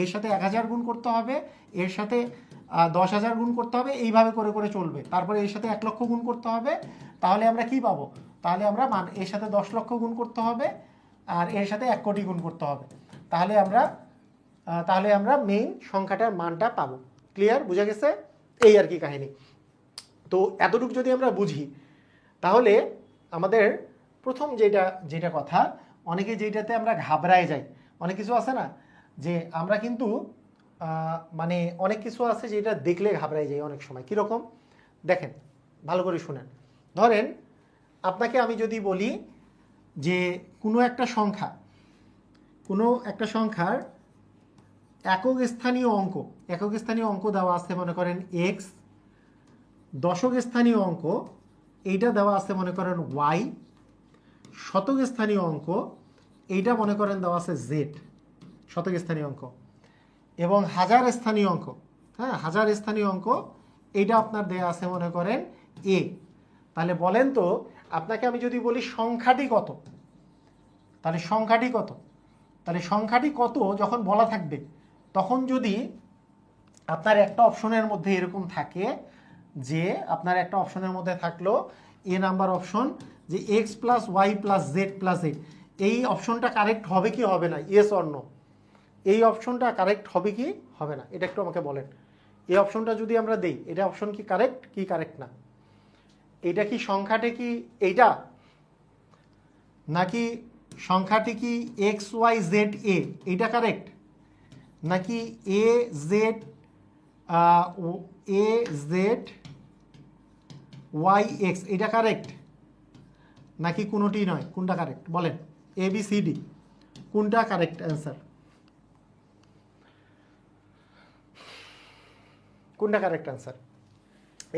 এর সাথে 1000 গুণ করতে হবে, এর সাথে 10,000 গুণ করতে হবে, এইভাবে করে করে চলবে। তারপরে এর সাথে 1 লক্ষ গুণ করতে হবে। তাহলে আমরা কি পাবো? তাহলে আমরা এর সাথে 10 লক্ষ গুণ করতে হবে, আর এর সাথে 1 কোটি গুণ করতে হবে। তাহলে আমরা মেইন সংখ্যাটার মানটা পাবো। ক্লিয়ার? বুঝা গেছে? এই আর কি কাহিনী। তো এতটুকু যদি আমরা বুঝি, তাহলে আমাদের প্রথম যেটা কথা, অনেকে যেটাতে আমরা ঘাবড়ায় যাই, অনেক কিছু আছে না যে আমরা কিন্তু মানে অনেক কিছু আছে যেটা দেখলে ঘাবড়ায় যাই অনেক সময়। কীরকম দেখেন, ভালো করে শুনেন। ধরেন আপনাকে আমি যদি বলি যে কোনো একটা সংখ্যার একক স্থানীয় অঙ্ক দেওয়া আছে, মনে করেন এক্স। দশক স্থানীয় অঙ্ক এইটা দেওয়া আছে মনে করেন ওয়াই। শতক স্থানীয় অঙ্ক এইটা মনে করেন দেওয়া আছে জেড, শতক স্থানীয় অঙ্ক। এবং হাজার স্থানীয় অঙ্ক, হ্যাঁ, হাজার স্থানীয় অঙ্ক এইটা আপনার দেয়া আছে মনে করেন এ। তাহলে বলেন তো, আপনাকে আমি যদি বলি সংখ্যাটি কত, তাহলে সংখ্যাটি কত যখন বলা থাকবে, তখন যদি আপনার একটা অপশনের মধ্যে এরকম থাকে যে আপনার একটা অপশনের মধ্যে থাকলো এ নাম্বার অপশন, যে X plus Y plus Z plus A, এই অপশনটা কারেক্ট হবে কি হবে না? Yes or no? এই অপশনটা কারেক্ট হবে কি হবে না, এটা একটু আমাকে বলেন। এই অপশনটা যদি আমরা দেই, এটা অপশন কি কারেক্ট না? এটা কি সংখ্যাটি কি এইটা, নাকি সংখ্যাটি কি এক্স ওয়াই জেড এ, এইটা কারেক্ট, নাকি এ জেড ওয়াই এক্স এটা কারেক্ট, নাকি কোনোটি নয়? কোনটা কারেক্ট বলেন? এ বি সি ডি, কোনটা কারেক্ট অ্যান্সার? কোনটা correct answer?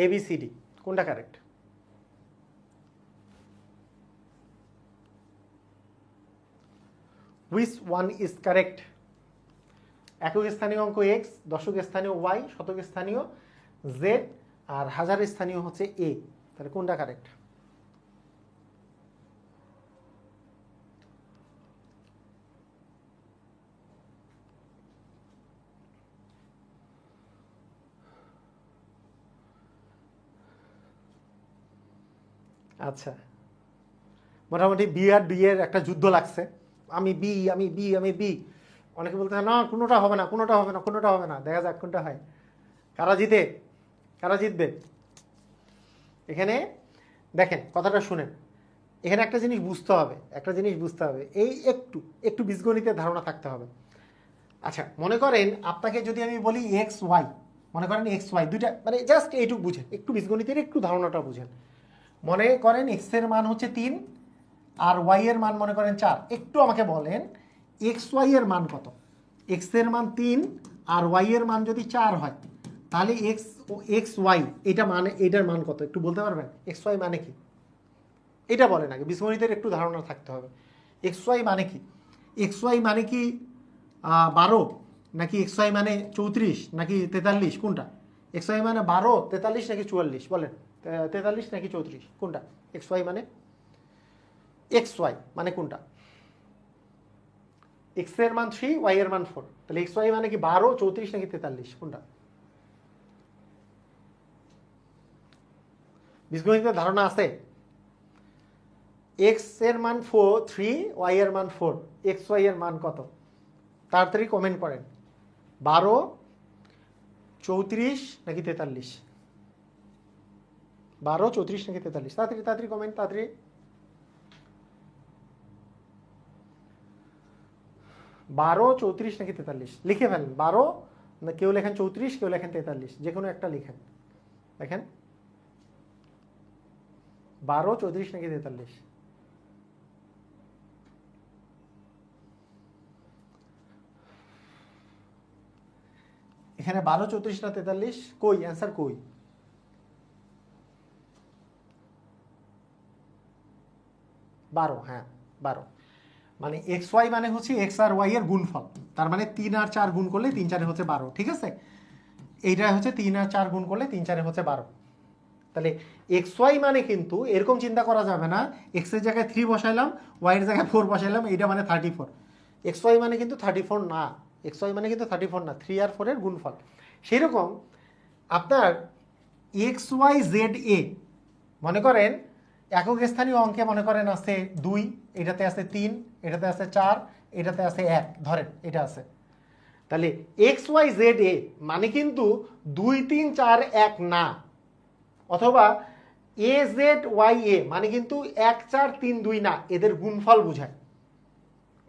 A B C D কোনটা correct? Which one is correct? একক স্থানীয় অঙ্ক এক্স, দশক স্থানীয় ওয়াই, শতক স্থানীয় জেড, আর হাজার স্থানীয় হচ্ছে এ। তাহলে কোনটা কারেক্ট? আচ্ছা, মোটামুটি বি আর ডি এর একটা যুদ্ধ লাগছে। আমি বি। অনেকে বলতে হয় না কোনোটা হবে না। দেখা যাক কোনটা হয়, কারা জিতবে। এখানে দেখেন, কথাটা শুনেন। এখানে একটা জিনিস বুঝতে হবে, এই একটু বীজগণিতের ধারণা থাকতে হবে। আচ্ছা, মনে করেন আপনাকে যদি আমি বলি এক্স ওয়াই, মনে করেন এক্স ওয়াই দুইটা, মানে জাস্ট এইটুকু বুঝেন, একটু বীজগণিতের একটু ধারণাটা বুঝেন। মনে করেন এক্স এর মান হচ্ছে 3 আর ওয়াই এর মান মনে করেন 4। একটু আমাকে বলেন এক্স ওয়াই এর মান কত? এক্স এর মান 3 আর ওয়াই এর মান যদি 4 হয়, তাহলে এক্স ওয়াই এটার মান কত? একটু বলতে পারবেন? এক্স ওয়াই মানে কি এটা বলেন আগে, বীজগণিতের একটু ধারণা থাকতে হবে। এক্স ওয়াই মানে কি? এক্স ওয়াই মানে কি 12, নাকি এক্স ওয়াই মানে 34, নাকি 43? কোনটা? এক্স ওয়াই মানে 12, 43 নাকি 44? বলেন 43 নাকি 34? কোনটা? এক্স ওয়াই মানে এক্স ওয়াই মানে কোনটা? এক্স এর মান 3, ওয়াই এর মান 4, তাহলে এক্স ওয়াই মানে কি 12, 34 নাকি 43? কোনটা? বীজগণিতের ধারণা আছে? এক্স এর মান 3, ওয়াই এর মান 4, এক্স ওয়াই এর মান কত? তাড়াতাড়ি কমেন্ট করেন। 12, 34 নাকি 43? 12, 34 নাকি 43? তাড়াতাড়ি তাড়াতাড়ি কমেন্ট, তাড়াতাড়ি। 12, 34 নাকি 43? লিখে ফেলেন। 12 না, কেউ লেখেন 34, কেউ লেখেন 43, যে কোনো একটা লিখেন। দেখেন 12, 34 নাকি 43? এখানে 12, 34 না 43? কই অ্যান্সার কই? বারো, হ্যাঁ 12। মানে এক্স ওয়াই মানে হচ্ছে এক্স আর ওয়াই এর গুণফল, তার মানে 3 আর 4 গুণ করলে 3 4 হচ্ছে 12, ঠিক আছে? এইটা হচ্ছে 3 আর 4 গুণ করলে 3 4 হচ্ছে 12। তাহলে এক্স ওয়াই মানে কিন্তু এরকম চিন্তা করা যাবে না, এক্স এর জায়গায় 3 বসাইলাম, ওয়াই এর জায়গায় 4 বসাইলাম, এইটা মানে 34। এক্স ওয়াই মানে কিন্তু 34 না, এক্স ওয়াই মানে কিন্তু 34 না, 3 আর 4 এর গুণফল। সেই রকম আপনার এক্স ওয়াই জেড এ, মনে করেন একক স্থানীয় অঙ্কে মনে করেন আছে 2, এটাতে আছে 3, এটাতে আছে 4, এটাতে আছে 1, ধরেন এটা আছে। তাহলে এক্স ওয়াই জেড এ মানে কিন্তু 2 3 4 1 না, অথবা এ জেড ওয়াই এ মানে কিন্তু 1 4 3 2 না, এদের গুণফল বোঝায়।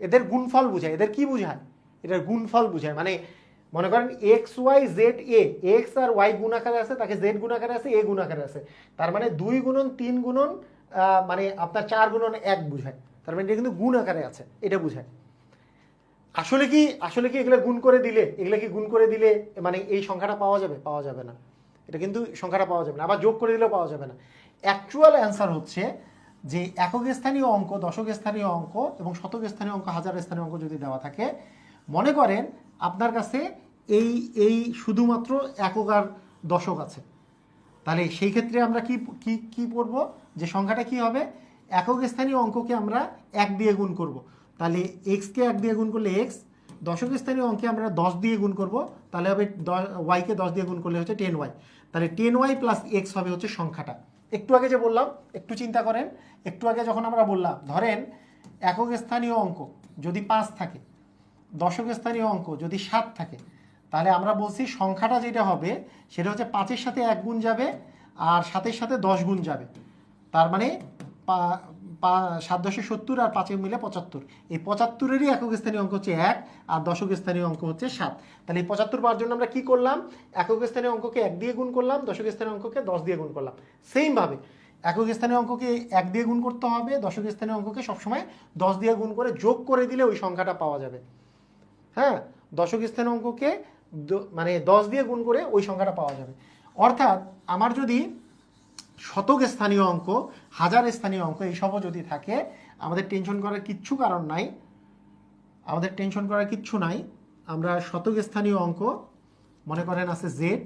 এদের গুণফল বোঝায়। এদের কি বোঝায়? এদের গুণফল বোঝায়। মানে মনে করেন এক্স ওয়াই জেড এ, এক্স আর ওয়াই গুণাকারে আছে, তাকে জেড গুণাকারে আছে, এ গুণাকারে আছে, তার মানে 2 গুণন 3 গুণন মানে আপনার 4 গুণন 1 বোঝায়, তার মানে এটা কিন্তু গুণ আকারে আছে, এটা বোঝায়। আসলে কি এগুলো গুণ করে দিলে, এগুলো কি গুণ করে দিলে মানে এই সংখ্যাটা পাওয়া যাবে? পাওয়া যাবে না, এটা কিন্তু সংখ্যাটা পাওয়া যাবে না। আবার যোগ করে দিলেও পাওয়া যাবে না। অ্যাকচুয়াল অ্যান্সার হচ্ছে যে একক স্থানীয় অঙ্ক, দশক স্থানীয় অঙ্ক এবং শতক স্থানীয় অঙ্ক, হাজার স্থানীয় অঙ্ক যদি দেওয়া থাকে, মনে করেন আপনার কাছে এই এই শুধুমাত্র একক আর দশক আছে, তাহলে সেই ক্ষেত্রে আমরা কি কি কি করব? যে সংখ্যাটা কি হবে? একক স্থানীয় অঙ্ককে আমরা 1 দিয়ে গুণ করব, তাহলে এক্সকে 1 দিয়ে গুণ করলে এক্স, দশক স্থানীয় অঙ্কে আমরা 10 দিয়ে গুণ করব, তাহলে হবে ওয়াইকে 10 দিয়ে গুণ করলে হচ্ছে 10y, তাহলে 10y প্লাস এক্স হবে হচ্ছে সংখ্যাটা। একটু আগে যে বললাম, একটু চিন্তা করেন, একটু আগে যখন আমরা বললাম ধরেন একক স্থানীয় অঙ্ক যদি 5 থাকে, দশক স্থানীয় অঙ্ক যদি 7 থাকে, তাহলে আমরা বলছি সংখ্যাটা যেটা হবে সেটা হচ্ছে 5-এর সাথে 1 গুণ যাবে আর 7-এর সাথে 10 গুণ যাবে, তার মানে 7 10 70 আর 5 মিলে 75। এই 75-এরই একক স্থানীয় অঙ্ক হচ্ছে 1 আর দশক স্থানীয় অঙ্ক হচ্ছে 7। তাহলে এই 75 পাওয়ার জন্য আমরা কি করলাম? একক স্থানীয় অঙ্ককে 1 দিয়ে গুণ করলাম, দশক স্থানীয় অঙ্ককে 10 দিয়ে গুণ করলাম। সেমভাবে একক স্থানীয় অঙ্ককে 1 দিয়ে গুণ করতে হবে, দশক স্থানীয় অঙ্ককে সবসময় 10 দিয়ে গুণ করে যোগ করে দিলে ওই সংখ্যাটা পাওয়া যাবে। হ্যাঁ, দশক স্থানীয় অঙ্ককে মানে 10 দিয়ে গুণ করে ওই সংখ্যাটা পাওয়া যাবে। অর্থাৎ আমার যদি শতক স্থানীয় অঙ্ক, হাজার স্থানীয় অঙ্ক এইসবও যদি থাকে, আমাদের টেনশন করার কিচ্ছু কারণ নাই, আমাদের টেনশন করার কিচ্ছু নাই। আমরা শতক স্থানীয় অঙ্ক মনে করেন আছে জেড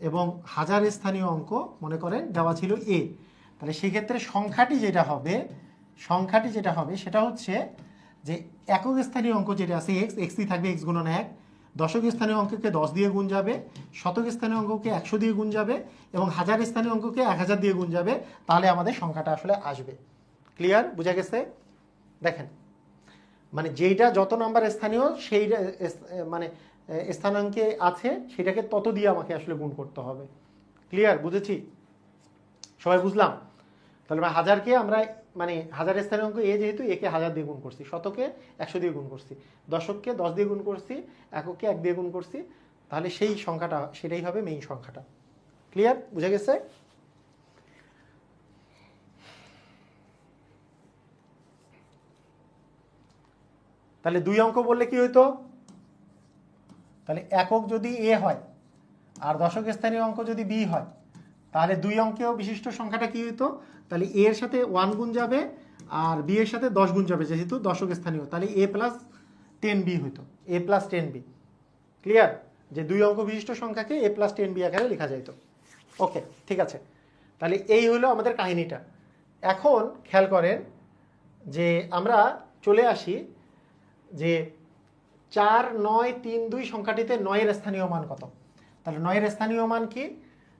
এবং হাজার স্থানীয় অঙ্ক মনে করেন দেওয়া ছিল এ, তাহলে সেক্ষেত্রে সংখ্যাটি যেটা হবে সেটা হচ্ছে যে একক স্থানীয় অঙ্ক যেটা আছে এক্স, এক্সই থাকবে এক্স গুণন 1, দশক স্থানীয় অঙ্ককে 10 দিয়ে গুণ যাবে, শতক স্থানীয় অঙ্ককে 100 দিয়ে গুণ যাবে এবং হাজার স্থানীয় অঙ্ককে 1000 দিয়ে গুণ যাবে, তাহলে আমাদের সংখ্যাটা আসলে আসবে। ক্লিয়ার? বুঝা গেছে? দেখেন মানে যেইটা যত নাম্বার স্থানীয় সেইটা মানে স্থানাঙ্কে আছে সেটাকে তত দিয়ে আমাকে আসলে গুণ করতে হবে। ক্লিয়ার? বুঝেছি? সবাই বুঝলাম? তাহলে হাজারকে আমরা মানে হাজার স্থানীয় অঙ্ক এ, যেহেতু একে 1000 দিয়ে গুণ করছি, শতকে 100 দিয়ে গুণ করছি, দশককে 10 দিয়ে গুণ করছি, এককে 1 দিয়ে গুণ করছি, তাহলে সেই সংখ্যাটা সেটাই হবে মেইন সংখ্যাটা। ক্লিয়ার? বুঝা গেছে? তাহলে 2 অঙ্ক বললে কি হইতো? তাহলে একক যদি এ হয় আর দশক স্থানীয় অঙ্ক যদি বি হয়, তাহলে 2 অঙ্কেও বিশিষ্ট সংখ্যাটা কি হইতো? তাহলে এ এর সাথে 1 গুণ যাবে আর বি এর সাথে 10 গুণ যাবে, যেহেতু দশক স্থানীয়, তাহলে a প্লাস 10b হইতো, a প্লাস 10b। ক্লিয়ার? যে 2 অঙ্ক বিশিষ্ট সংখ্যাকে a + 10b আকারে লেখা যাইতো। ওকে, ঠিক আছে, তাহলে এই হলো আমাদের কাহিনীটা। এখন খেয়াল করেন যে আমরা চলে আসি যে 4, 9, 3, 2 সংখ্যাটিতে 9 এর স্থানীয় মান কত। তাহলে 9 এর স্থানীয় মান কি?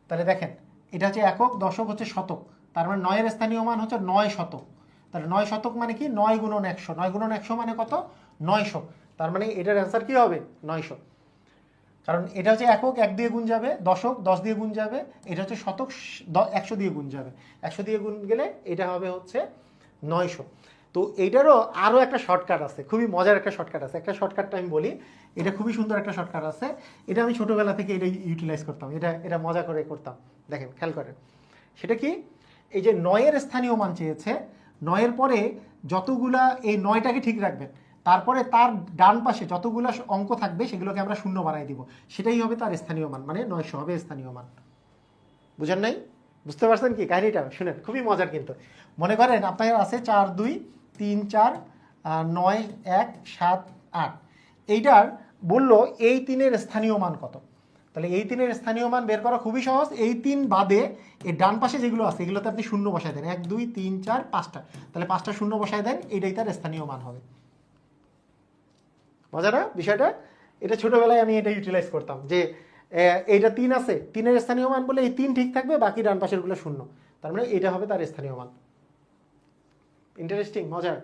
তাহলে দেখেন এটা হচ্ছে একক, দশক হচ্ছে শতক, তার মানে 9 এর স্থানীয় মান হচ্ছে 9 শতক। তাহলে 9 শতক মানে কি? 9 গুণন 100, 9 গুণন 100 মানে কত? 900। তার মানে এটার অ্যান্সার কি হবে? 900। কারণ এটা হচ্ছে একক, 1 দিয়ে গুণ যাবে, দশক 10 দিয়ে গুণ যাবে, এটা হচ্ছে শতক 100 দিয়ে গুণ যাবে, 100 দিয়ে গুণ গেলে এটা হবে হচ্ছে 900। তো এইটারও আরও একটা শর্টকাট আছে, খুবই মজার একটা শর্টকাট আছে। একটা শর্টকাটটা আমি বলি, এটা খুবই সুন্দর একটা শর্টকাট আছে, এটা আমি ছোটোবেলা থেকে এটা ইউটিলাইজ করতাম, এটা মজা করে করতাম। দেখেন খেয়াল করেন, সেটা কি? এই যে 9 এর স্থানীয় মান চেয়েছে, 9 এর পরে যতগুলা, এই 9টাকে ঠিক রাখবেন, তারপরে তার ডান পাশে যতগুলো অঙ্ক থাকবে সেগুলোকে আমরা শূন্য বানাই দিব, সেটাই হবে তার স্থানীয় মান, মানে 900 হবে স্থানীয় মান। বুঝেন নাই? বুঝতে পারছেন কি কাহিনীটা? শুনেন, খুবই মজার কিন্তু। মনে করেন আপনার আছে 4, 2, 3, 4, 9, 1, 7, 8, এইটার বললো এই 3-এর স্থানীয় মান কত। তাহলে এই 3-এর স্থানীয় মান বের করা খুবই সহজ। এই 3 বাদে এর ডান পাশে যেগুলো আছে এগুলোতে আপনি শূন্য বসায় দেন, 1, 2, 3, 4, 5টা, তাহলে 5টা শূন্য বসায় দেন, এইটাই তার স্থানীয় মান হবে। মজা না বিষয়টা? এটা ছোটবেলায় আমি এটা ইউটিলাইজ করতাম যে এইটা 3 আছে, 3-এর স্থানীয় মান বলে এই 3 ঠিক থাকবে, বাকি ডান পাশের গুলো শূন্য, তার মানে এটা হবে তার স্থানীয় মান। ইন্টারেস্টিং, মজার।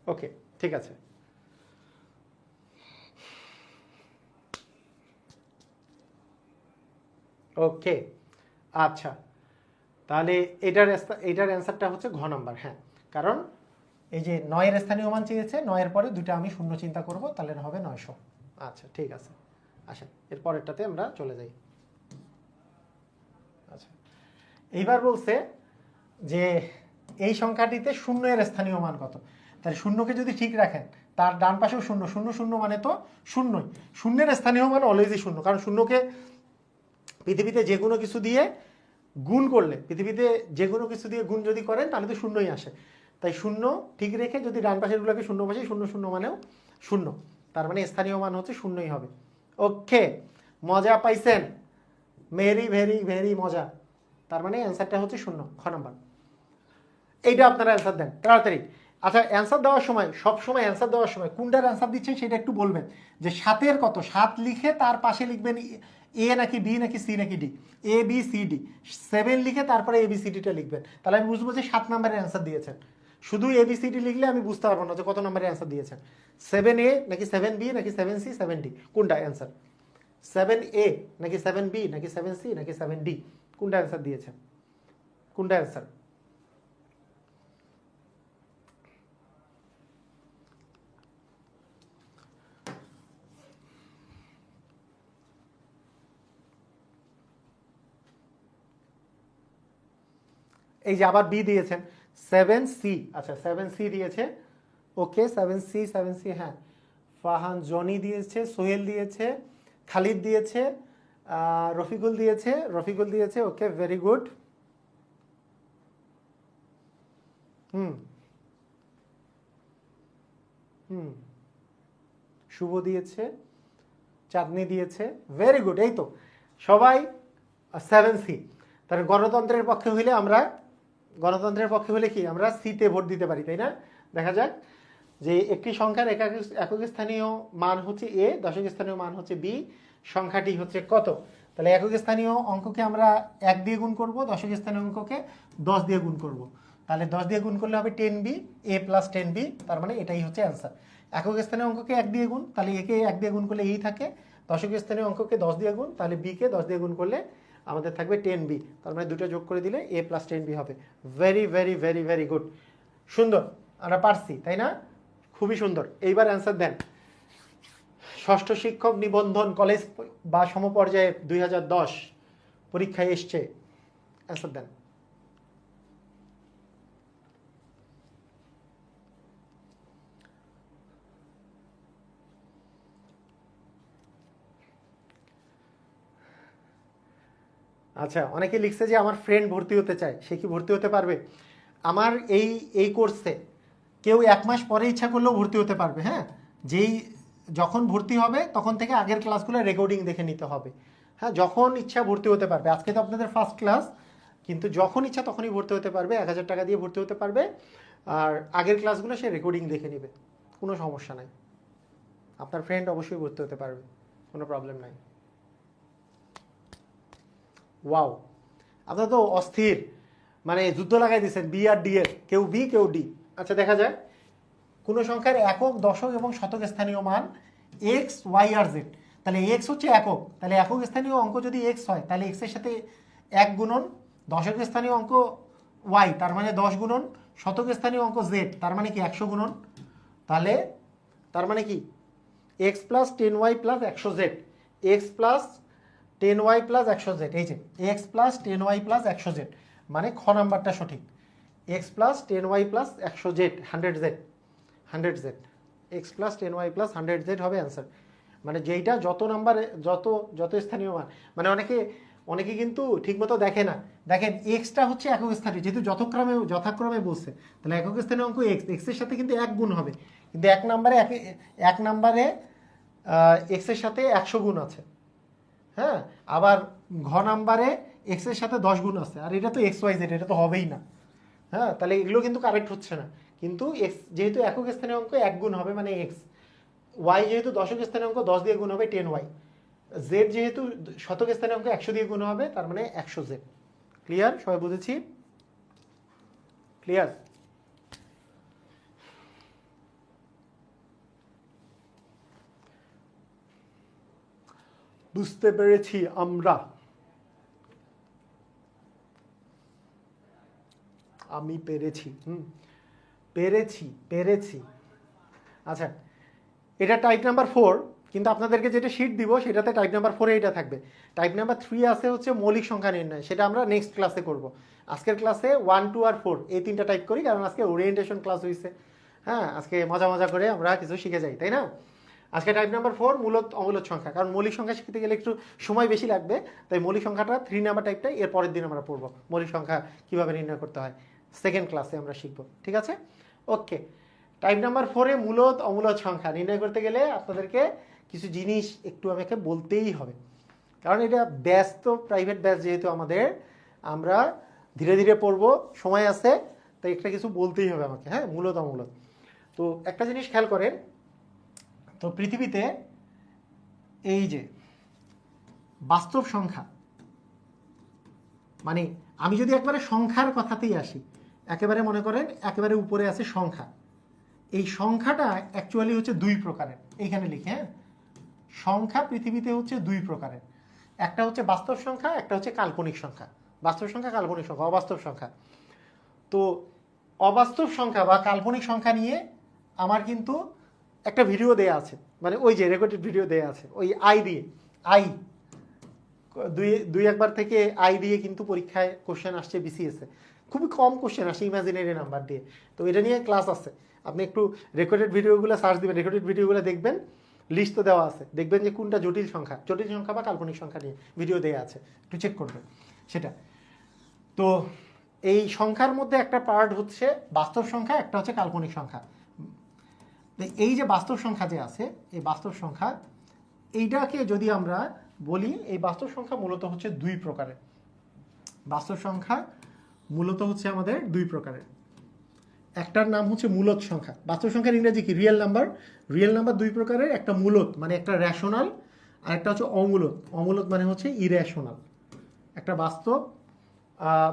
ওকে, ঠিক আছে। ওকে, আচ্ছা, তাহলে এটার অ্যান্সারটা হচ্ছে ঘ নাম্বার। হ্যাঁ, কারণ এই যে 9-এর স্থানীয় মান চেয়েছে, 9-এর পরে দুটো আমি শূন্য চিন্তা করব, তাহলে হবে 900। আচ্ছা, ঠিক আছে, আসেন এর পরেরটাতে আমরা চলে যাই। আচ্ছা, এইবার বলছে যে এই সংখ্যাটিতে 0-এর স্থানীয় মান কত। তাহলে শূন্যকে যদি ঠিক রাখেন, তার ডান পাশেও শূন্য, 0, 0 মানে তো শূন্যই। 0-এর স্থানীয় মান অলওয়েজই শূন্য, কারণ শূন্যকে পৃথিবীতে যে কোনো কিছু দিয়ে গুণ করলে, পৃথিবীতে যে কোনো কিছু দিয়ে গুণ যদি করেন তাহলে তো শূন্যই আসে। তাই শূন্য ঠিক রেখে যদি ডান পাশেরগুলোকে শূন্য বসে, 0, 0 মানেও শূন্য, তার মানে স্থানীয় মান হচ্ছে শূন্যই হবে। ওকে, মজা পাইছেন? ভেরি ভেরি ভেরি মজা। তার মানে অ্যান্সারটা হচ্ছে শূন্য, খ নাম্বার। এইটা আপনারা অ্যান্সার দেন তাড়াতাড়ি। আচ্ছা, অ্যান্সার দেওয়ার সময়, সব সময় অ্যান্সার দেওয়ার সময় কোনটার অ্যান্সার দিচ্ছেন সেটা একটু বলবেন, যে 7-এর কত, 7 লিখে তার পাশে লিখবেন এ নাকি বি নাকি সি নাকি D, A B C D. 7 লিখে তারপরে এ বি সি ডিটা লিখবেন, তাহলে আমি বুঝবো যে 7 নম্বরের অ্যান্সার দিয়েছেন। শুধু এ বি সি ডি লিখলে আমি বুঝতে পারবো না যে কত নম্বরের অ্যান্সার দিয়েছেন। 7A নাকি 7B নাকি 7C 7D, কোনটা অ্যান্সার? 7A নাকি 7B নাকি 7C নাকি 7D, কোনটা অ্যান্সার দিয়েছেন? কোনটা অ্যান্সার? এই যে আবার বি দিয়েছেন, 7C। আচ্ছা, 7C দিয়েছে। ওকে, 7C 7C, হ্যাঁ। ফাহান জনি দিয়েছে, সোহেল দিয়েছে, খালিদ দিয়েছে, রফিকুল দিয়েছে। ওকে, ভেরি গুড। হুম হুম শুভ দিয়েছে, চাঁদনি দিয়েছে, ভেরি গুড। এই তো সবাই 7C। তাহলে গণতন্ত্রের পক্ষে হইলে আমরা, গণতন্ত্রের পক্ষে হলে কি আমরা সিতে ভোট দিতে পারি, তাই না? দেখা যাক যে একটি সংখ্যার একক স্থানীয় মান হচ্ছে এ, দশক স্থানীয় মান হচ্ছে বি, সংখ্যাটি হচ্ছে কত। তাহলে একক স্থানীয় অঙ্ককে আমরা 1 দিয়ে গুণ করব, দশক স্থানীয় অঙ্ককে 10 দিয়ে গুণ করব। তাহলে 10 দিয়ে গুণ করলে হবে 10b, a + 10b, তার মানে এটাই হচ্ছে অ্যান্সার। একক স্থানীয় অঙ্ককে 1 দিয়ে গুণ, তাহলে একে 1 দিয়ে গুণ করলে এই থাকে। দশক স্থানীয় অঙ্ককে 10 দিয়ে গুণ, তাহলে b কে 10 দিয়ে গুণ করলে আমাদের থাকবে 10b, তার মানে দুটো যোগ করে দিলে a + 10b হবে। Very very very very good, সুন্দর, আমরা পারছি, তাই না? খুবই সুন্দর। এইবার অ্যান্সার দেন। ষষ্ঠ শিক্ষক নিবন্ধন কলেজ বা সমপর্যায়ে 2010 পরীক্ষায় এসছে, অ্যান্সার দেন। আচ্ছা, অনেকে লিখছে যে আমার ফ্রেন্ড ভর্তি হতে চায়, সে কি ভর্তি হতে পারবে? আমার এই কোর্সে কেউ 1 মাস পরে ইচ্ছা করলেও ভর্তি হতে পারবে। হ্যাঁ, যেই যখন ভর্তি হবে তখন থেকে আগের ক্লাসগুলো রেকর্ডিং দেখে নিতে হবে। হ্যাঁ, যখন ইচ্ছা ভর্তি হতে পারবে। আজকে তো আপনাদের ফার্স্ট ক্লাস, কিন্তু যখন ইচ্ছা তখনই ভর্তি হতে পারবে। 1000 টাকা দিয়ে ভর্তি হতে পারবে, আর আগের ক্লাসগুলো সে রেকর্ডিং দেখে নেবে, কোনো সমস্যা নাই। আপনার ফ্রেন্ড অবশ্যই ভর্তি হতে পারবে, কোনো প্রবলেম নাই। ওয়াও, আপনারা তো অস্থির, মানে যুদ্ধ লাগাই দিচ্ছেন বি আর ডি এর, কেউ বি কেউ ডি। আচ্ছা দেখা যায় কোনো সংখ্যার একক, দশক এবং শতক স্থানীয় মান এক্স, ওয়াই আর জেড। তাহলে এক্স হচ্ছে একক, তাহলে একক স্থানীয় অঙ্ক যদি এক্স হয় তাহলে এক্স এর সাথে 1 গুণন, দশক স্থানীয় অঙ্ক ওয়াই তার মানে 10 গুণন, শতক স্থানীয় অঙ্ক জেড তার মানে কি 100 গুণন। তাহলে তার মানে কি x plus 10y plus 100z, x plus 10y plus 100z, এই যে X plus 10y plus 100z, মানে খ নাম্বারটা সঠিক। X plus 10y plus 100z, 100z, x plus 10y plus 100z হবে অ্যান্সার। মানে যেইটা যত নাম্বারে যত স্থানীয় মান, মানে অনেকে কিন্তু ঠিকমতো দেখে না। দেখেন এক্সটা হচ্ছে একক স্থানীয়, যেহেতু যথাক্রমে বলছে, তাহলে একক স্থানীয় অঙ্ক এক্স এর সাথে কিন্তু 1 গুণ হবে, কিন্তু এক নাম্বারে এক্স এর সাথে 100 গুণ আছে। হ্যাঁ, আবার ঘ নাম্বারে এক্স এর সাথে 10 গুণ আছে, আর এটা তো এক্স ওয়াই জেড, এটা তো হবেই না। হ্যাঁ, তাহলে এগুলো কিন্তু কারেক্ট হচ্ছে না। কিন্তু এক্স যেহেতু একক স্থানীয় অঙ্ক 1 গুণ হবে মানে এক্স, ওয়াই যেহেতু দশক স্থানীয় অঙ্ক 10 দিয়ে গুণ হবে 10y, জেড যেহেতু শতক স্থানীয় অঙ্ক 100 দিয়ে গুণ হবে তার মানে 100z। ক্লিয়ার? সবাই বুঝেছি? ক্লিয়ার? বুঝতে পেরেছি আমরা, আমি পেরেছি, পেরেছি। আচ্ছা, এটা টাইপ নাম্বার 4, কিন্তু আপনাদেরকে যেটা শিট দিব সেটাতে টাইপ নাম্বার 4 এটা থাকবে। টাইপ নাম্বার 3 আছে হচ্ছে মৌলিক সংখ্যা নির্ণয়, সেটা আমরা নেক্সট ক্লাসে করব। আজকের ক্লাসে 1, 2 আর 4 এই 3টা টাইপ করি, কারণ আজকে ওরিয়েন্টেশন ক্লাস হয়েছে। হ্যাঁ, আজকে মজা করে আমরা কিছু শিখে যাই, তাই না? আজকে টাইপ নাম্বার 4 মূলত অমূলত সংখ্যা, কারণ মৌলিক সংখ্যা শিখতে গেলে একটু সময় বেশি লাগবে, তাই মৌলিক সংখ্যাটা 3 নাম্বার টাইপটাই এর পরের দিন আমরা পড়বো। মৌলিক সংখ্যা কিভাবে নির্ণয় করতে হয় সেকেন্ড ক্লাসে আমরা শিখবো, ঠিক আছে? ওকে, টাইপ নাম্বার 4-এ মূলত অমূলত সংখ্যা নির্ণয় করতে গেলে আপনাদেরকে কিছু জিনিস একটু আমাকে বলতেই হবে, কারণ এটা ব্যাচ তো প্রাইভেট ব্যাচ, যেহেতু আমাদের আমরা ধীরে ধীরে পড়বো, সময় আছে, তাই একটা কিছু বলতেই হবে আমাকে। হ্যাঁ, মূলত অমূলত। তো একটা জিনিস খেয়াল করেন, তো পৃথিবীতে এই যে বাস্তব সংখ্যা, মানে আমি যদি একবারে সংখ্যার কথাতেই আসি, একেবারে মনে করেন একেবারে উপরে আছে সংখ্যা। এই সংখ্যাটা অ্যাকচুয়ালি হচ্ছে 2 প্রকারের, এইখানে লিখে। হ্যাঁ, সংখ্যা পৃথিবীতে হচ্ছে 2 প্রকারের, একটা হচ্ছে বাস্তব সংখ্যা, একটা হচ্ছে কাল্পনিক সংখ্যা। বাস্তব সংখ্যা, কাল্পনিক সংখ্যা, অবাস্তব সংখ্যা। তো অবাস্তব সংখ্যা বা কাল্পনিক সংখ্যা নিয়ে আমার কিন্তু একটা ভিডিও দেয়া আছে, মানে ওই যে রেকর্ডেড ভিডিও দেয়া আছে, ওই আই দিয়ে, আই দুই একবার থেকে আই দিয়ে কিন্তু পরীক্ষায় কোশ্চেন আসছে বিসিএসে, খুবই কম কোশ্চেন আসে ইমাজিনারি নাম্বার দিয়ে। তো এটা নিয়ে ক্লাস আছে, আপনি একটু রেকর্ডেড ভিডিওগুলো সার্চ দিবেন, রেকর্ডেড ভিডিওগুলো দেখবেন, লিস্ট তো দেওয়া আছে, দেখবেন যে কোনটা জটিল সংখ্যা বা কাল্পনিক সংখ্যা নিয়ে ভিডিও দেওয়া আছে, একটু চেক করবেন সেটা। তো এই সংখ্যার মধ্যে একটা পার্ট হচ্ছে বাস্তব সংখ্যা, একটা হচ্ছে কাল্পনিক সংখ্যা। এই যে বাস্তব সংখ্যা যে আছে, এই বাস্তব সংখ্যা এইটাকে যদি আমরা বলি, এই বাস্তব সংখ্যা মূলত হচ্ছে 2 প্রকারের। বাস্তব সংখ্যা মূলত হচ্ছে আমাদের 2 প্রকারের। একটার নাম হচ্ছে মূলত সংখ্যা। বাস্তব সংখ্যার ইংরেজি কি? Real number. রিয়েল নাম্বার 2 প্রকারের, একটা মূলত মানে একটা রেশনাল, আর একটা হচ্ছে অমূলত। অমূলত মানে হচ্ছে ইরেশনাল। একটা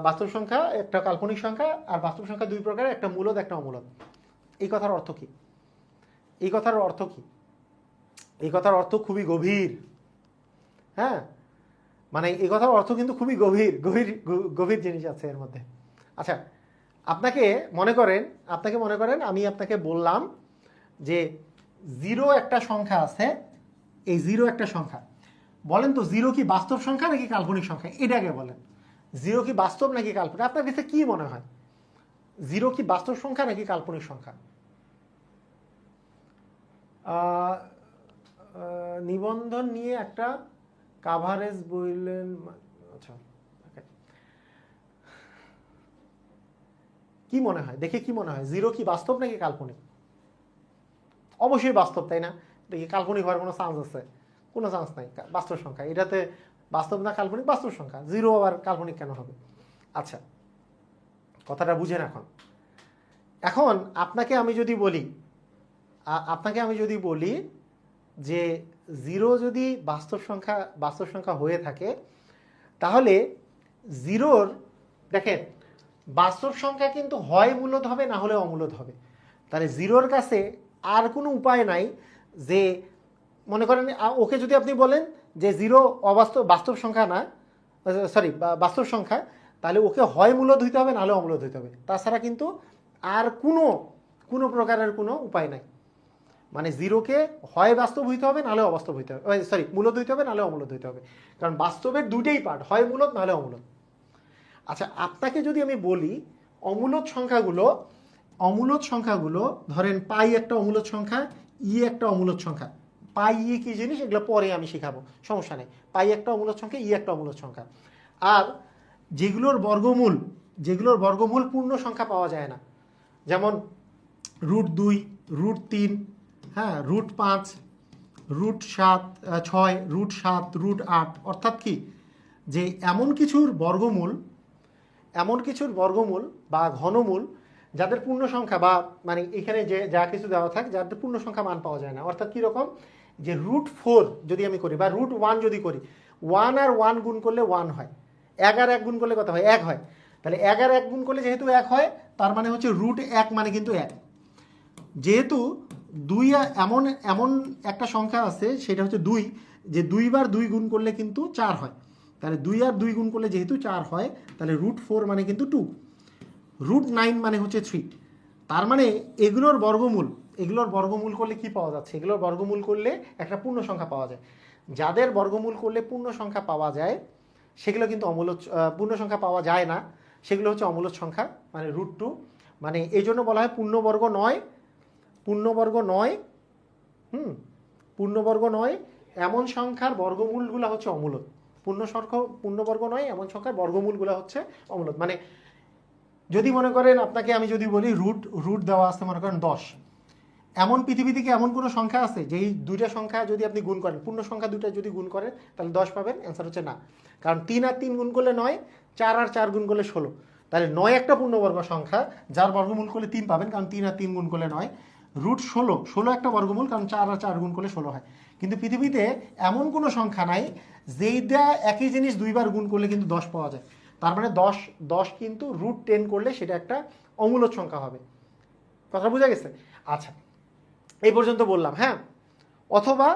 বাস্তব সংখ্যা, একটা কাল্পনিক সংখ্যা, আর বাস্তব সংখ্যা 2 প্রকারের, একটা মূলত একটা অমূলত। এই কথার অর্থ কি? এই কথার অর্থ কি? এই কথার অর্থ খুবই গভীর। হ্যাঁ, মানে এই কথার অর্থ কিন্তু খুবই গভীর জিনিস আছে এর মধ্যে। আচ্ছা, আপনাকে মনে করেন আমি আপনাকে বললাম যে 0 একটা সংখ্যা আছে, এই 0 একটা সংখ্যা, বলেন তো 0 কি বাস্তব সংখ্যা নাকি কাল্পনিক সংখ্যা? এটাকে বলেন, 0 কি বাস্তব নাকি কাল্পনিক? আপনার কাছে কি মনে হয়, 0 কি বাস্তব সংখ্যা নাকি কাল্পনিক সংখ্যা? নিবন্ধন নিয়ে একটা কাভারেজ বললেন। আচ্ছা, কি মনে হয়, দেখে কি মনে হয়, জিরো কি বাস্তব নাকি কাল্পনিক? অবশ্যই বাস্তব, তাই না? দেখি কাল্পনিক হওয়ার কোনো চান্স আছে? কোনো চান্স নাই, বাস্তব সংখ্যা। এটাতে বাস্তব না কাল্পনিক, বাস্তব সংখ্যা। জিরো আবার কাল্পনিক কেন হবে? আচ্ছা, কথাটা বুঝেন। এখন এখন আপনাকে আমি যদি বলি যে জিরো যদি বাস্তব সংখ্যা হয়ে থাকে, তাহলে জিরোর, দেখেন, বাস্তব সংখ্যা কিন্তু হয় মূলদ হবে, না হলে অমূলদ হবে। তাহলে জিরোর কাছে আর কোনো উপায় নাই যে, মনে করেন ওকে যদি আপনি বলেন যে জিরো বাস্তব সংখ্যা না, সরি বাস্তব সংখ্যা, তাহলে ওকে হয় মূলদ হইতে হবে, নাহলে অমূলদ হইতে হবে। তাছাড়া কিন্তু আর কোনো প্রকারের কোনো উপায় নাই। মানে জিরোকে হয় বাস্তব হইতে হবে, নাহলে অবাস্তব হইতে হবে, সরি মূলদ হইতে হবে, নাহলে অমূলদ হইতে হবে। কারণ বাস্তবের দুইটাই পার্ট, হয় মূলদ নাহলে অমূলদ। আচ্ছা, আপনাকে যদি আমি বলি অমূলদ সংখ্যাগুলো ধরেন পাই একটা অমূলদ সংখ্যা, ই একটা অমূলদ সংখ্যা। পাই ই কি জিনিস এগুলো পরে আমি শিখাবো, সমস্যা নেই। পাই একটা অমূলদ সংখ্যা, ই একটা অমূলদ সংখ্যা। আর যেগুলোর বর্গমূল পূর্ণ সংখ্যা পাওয়া যায় না, যেমন √2, √3, হ্যাঁ, √5, √7, √7, √8, অর্থাৎ কি যে এমন কিছুর বর্গমূল বা ঘনমূল যাদের পূর্ণ সংখ্যা, বা মানে এখানে যে যা কিছু দেওয়া থাকে যাদের পূর্ণ সংখ্যা মান পাওয়া যায় না। অর্থাৎ কীরকম, যে √4 যদি আমি করি, বা √1 যদি করি, 1 আর 1 গুণ করলে 1 হয়, 1 আর 1 গুণ করলে কত হয়, 1 হয়। তাহলে 1 আর 1 গুণ করলে যেহেতু 1 হয়, তার মানে হচ্ছে √1 মানে কিন্তু 1। যেহেতু 2 এমন একটা সংখ্যা আছে, সেটা হচ্ছে 2, যে 2 বার 2 গুণ করলে কিন্তু 4 হয়। তাহলে 2 আর 2 গুণ করলে যেহেতু 4 হয়, তাহলে √4 মানে কিন্তু 2, √9 মানে হচ্ছে 3। তার মানে এগুলোর বর্গমূল করলে কি পাওয়া যাচ্ছে, এগুলোর বর্গমূল করলে একটা পূর্ণ সংখ্যা পাওয়া যায়। যাদের বর্গমূল করলে পূর্ণ সংখ্যা পাওয়া যায় সেগুলো কিন্তু পূর্ণ সংখ্যা পাওয়া যায় না, সেগুলো হচ্ছে অমূলদ সংখ্যা, মানে √2। মানে এই জন্য বলা হয় পূর্ণবর্গ নয় এমন সংখ্যার বর্গমূলগুলো হচ্ছে অমূলদ। পূর্ণবর্গ নয় এমন সংখ্যার বর্গমূলগুলো হচ্ছে অমূলদ। মানে যদি মনে করেন, আপনাকে আমি যদি বলি রুট দেওয়া আছে মনে করেন 10, এমন পৃথিবীতে কি এমন কোনো সংখ্যা আছে যেই দুইটা সংখ্যা যদি আপনি গুণ করেন, পূর্ণ সংখ্যা দুইটা যদি গুণ করেন তাহলে 10 পাবেন? অ্যান্সার হচ্ছে না। কারণ 3 আর 3 গুণ করলে 9, 4 আর 4 গুণ করলে 16। তাহলে 9 একটা পূর্ণবর্গ সংখ্যা, যার বর্গমূল করলে 3 পাবেন, কারণ 3 আর 3 গুণ করলে 9। √16 একটা বর্গমূল, কারণ 4 আর 4 গুণ করলে 16 হয়। কিন্তু পৃথিবীতে এমন কোনো সংখ্যা নাই যেইটা একই জিনিস দুইবার গুণ করলে কিন্তু 10 পাওয়া যায়। তার মানে 10 কিন্তু √10 করলে সেটা একটা অমূলদ সংখ্যা হবে। কথা বোঝা গেছে? আচ্ছা, এই পর্যন্ত বললাম, হ্যাঁ। অথবা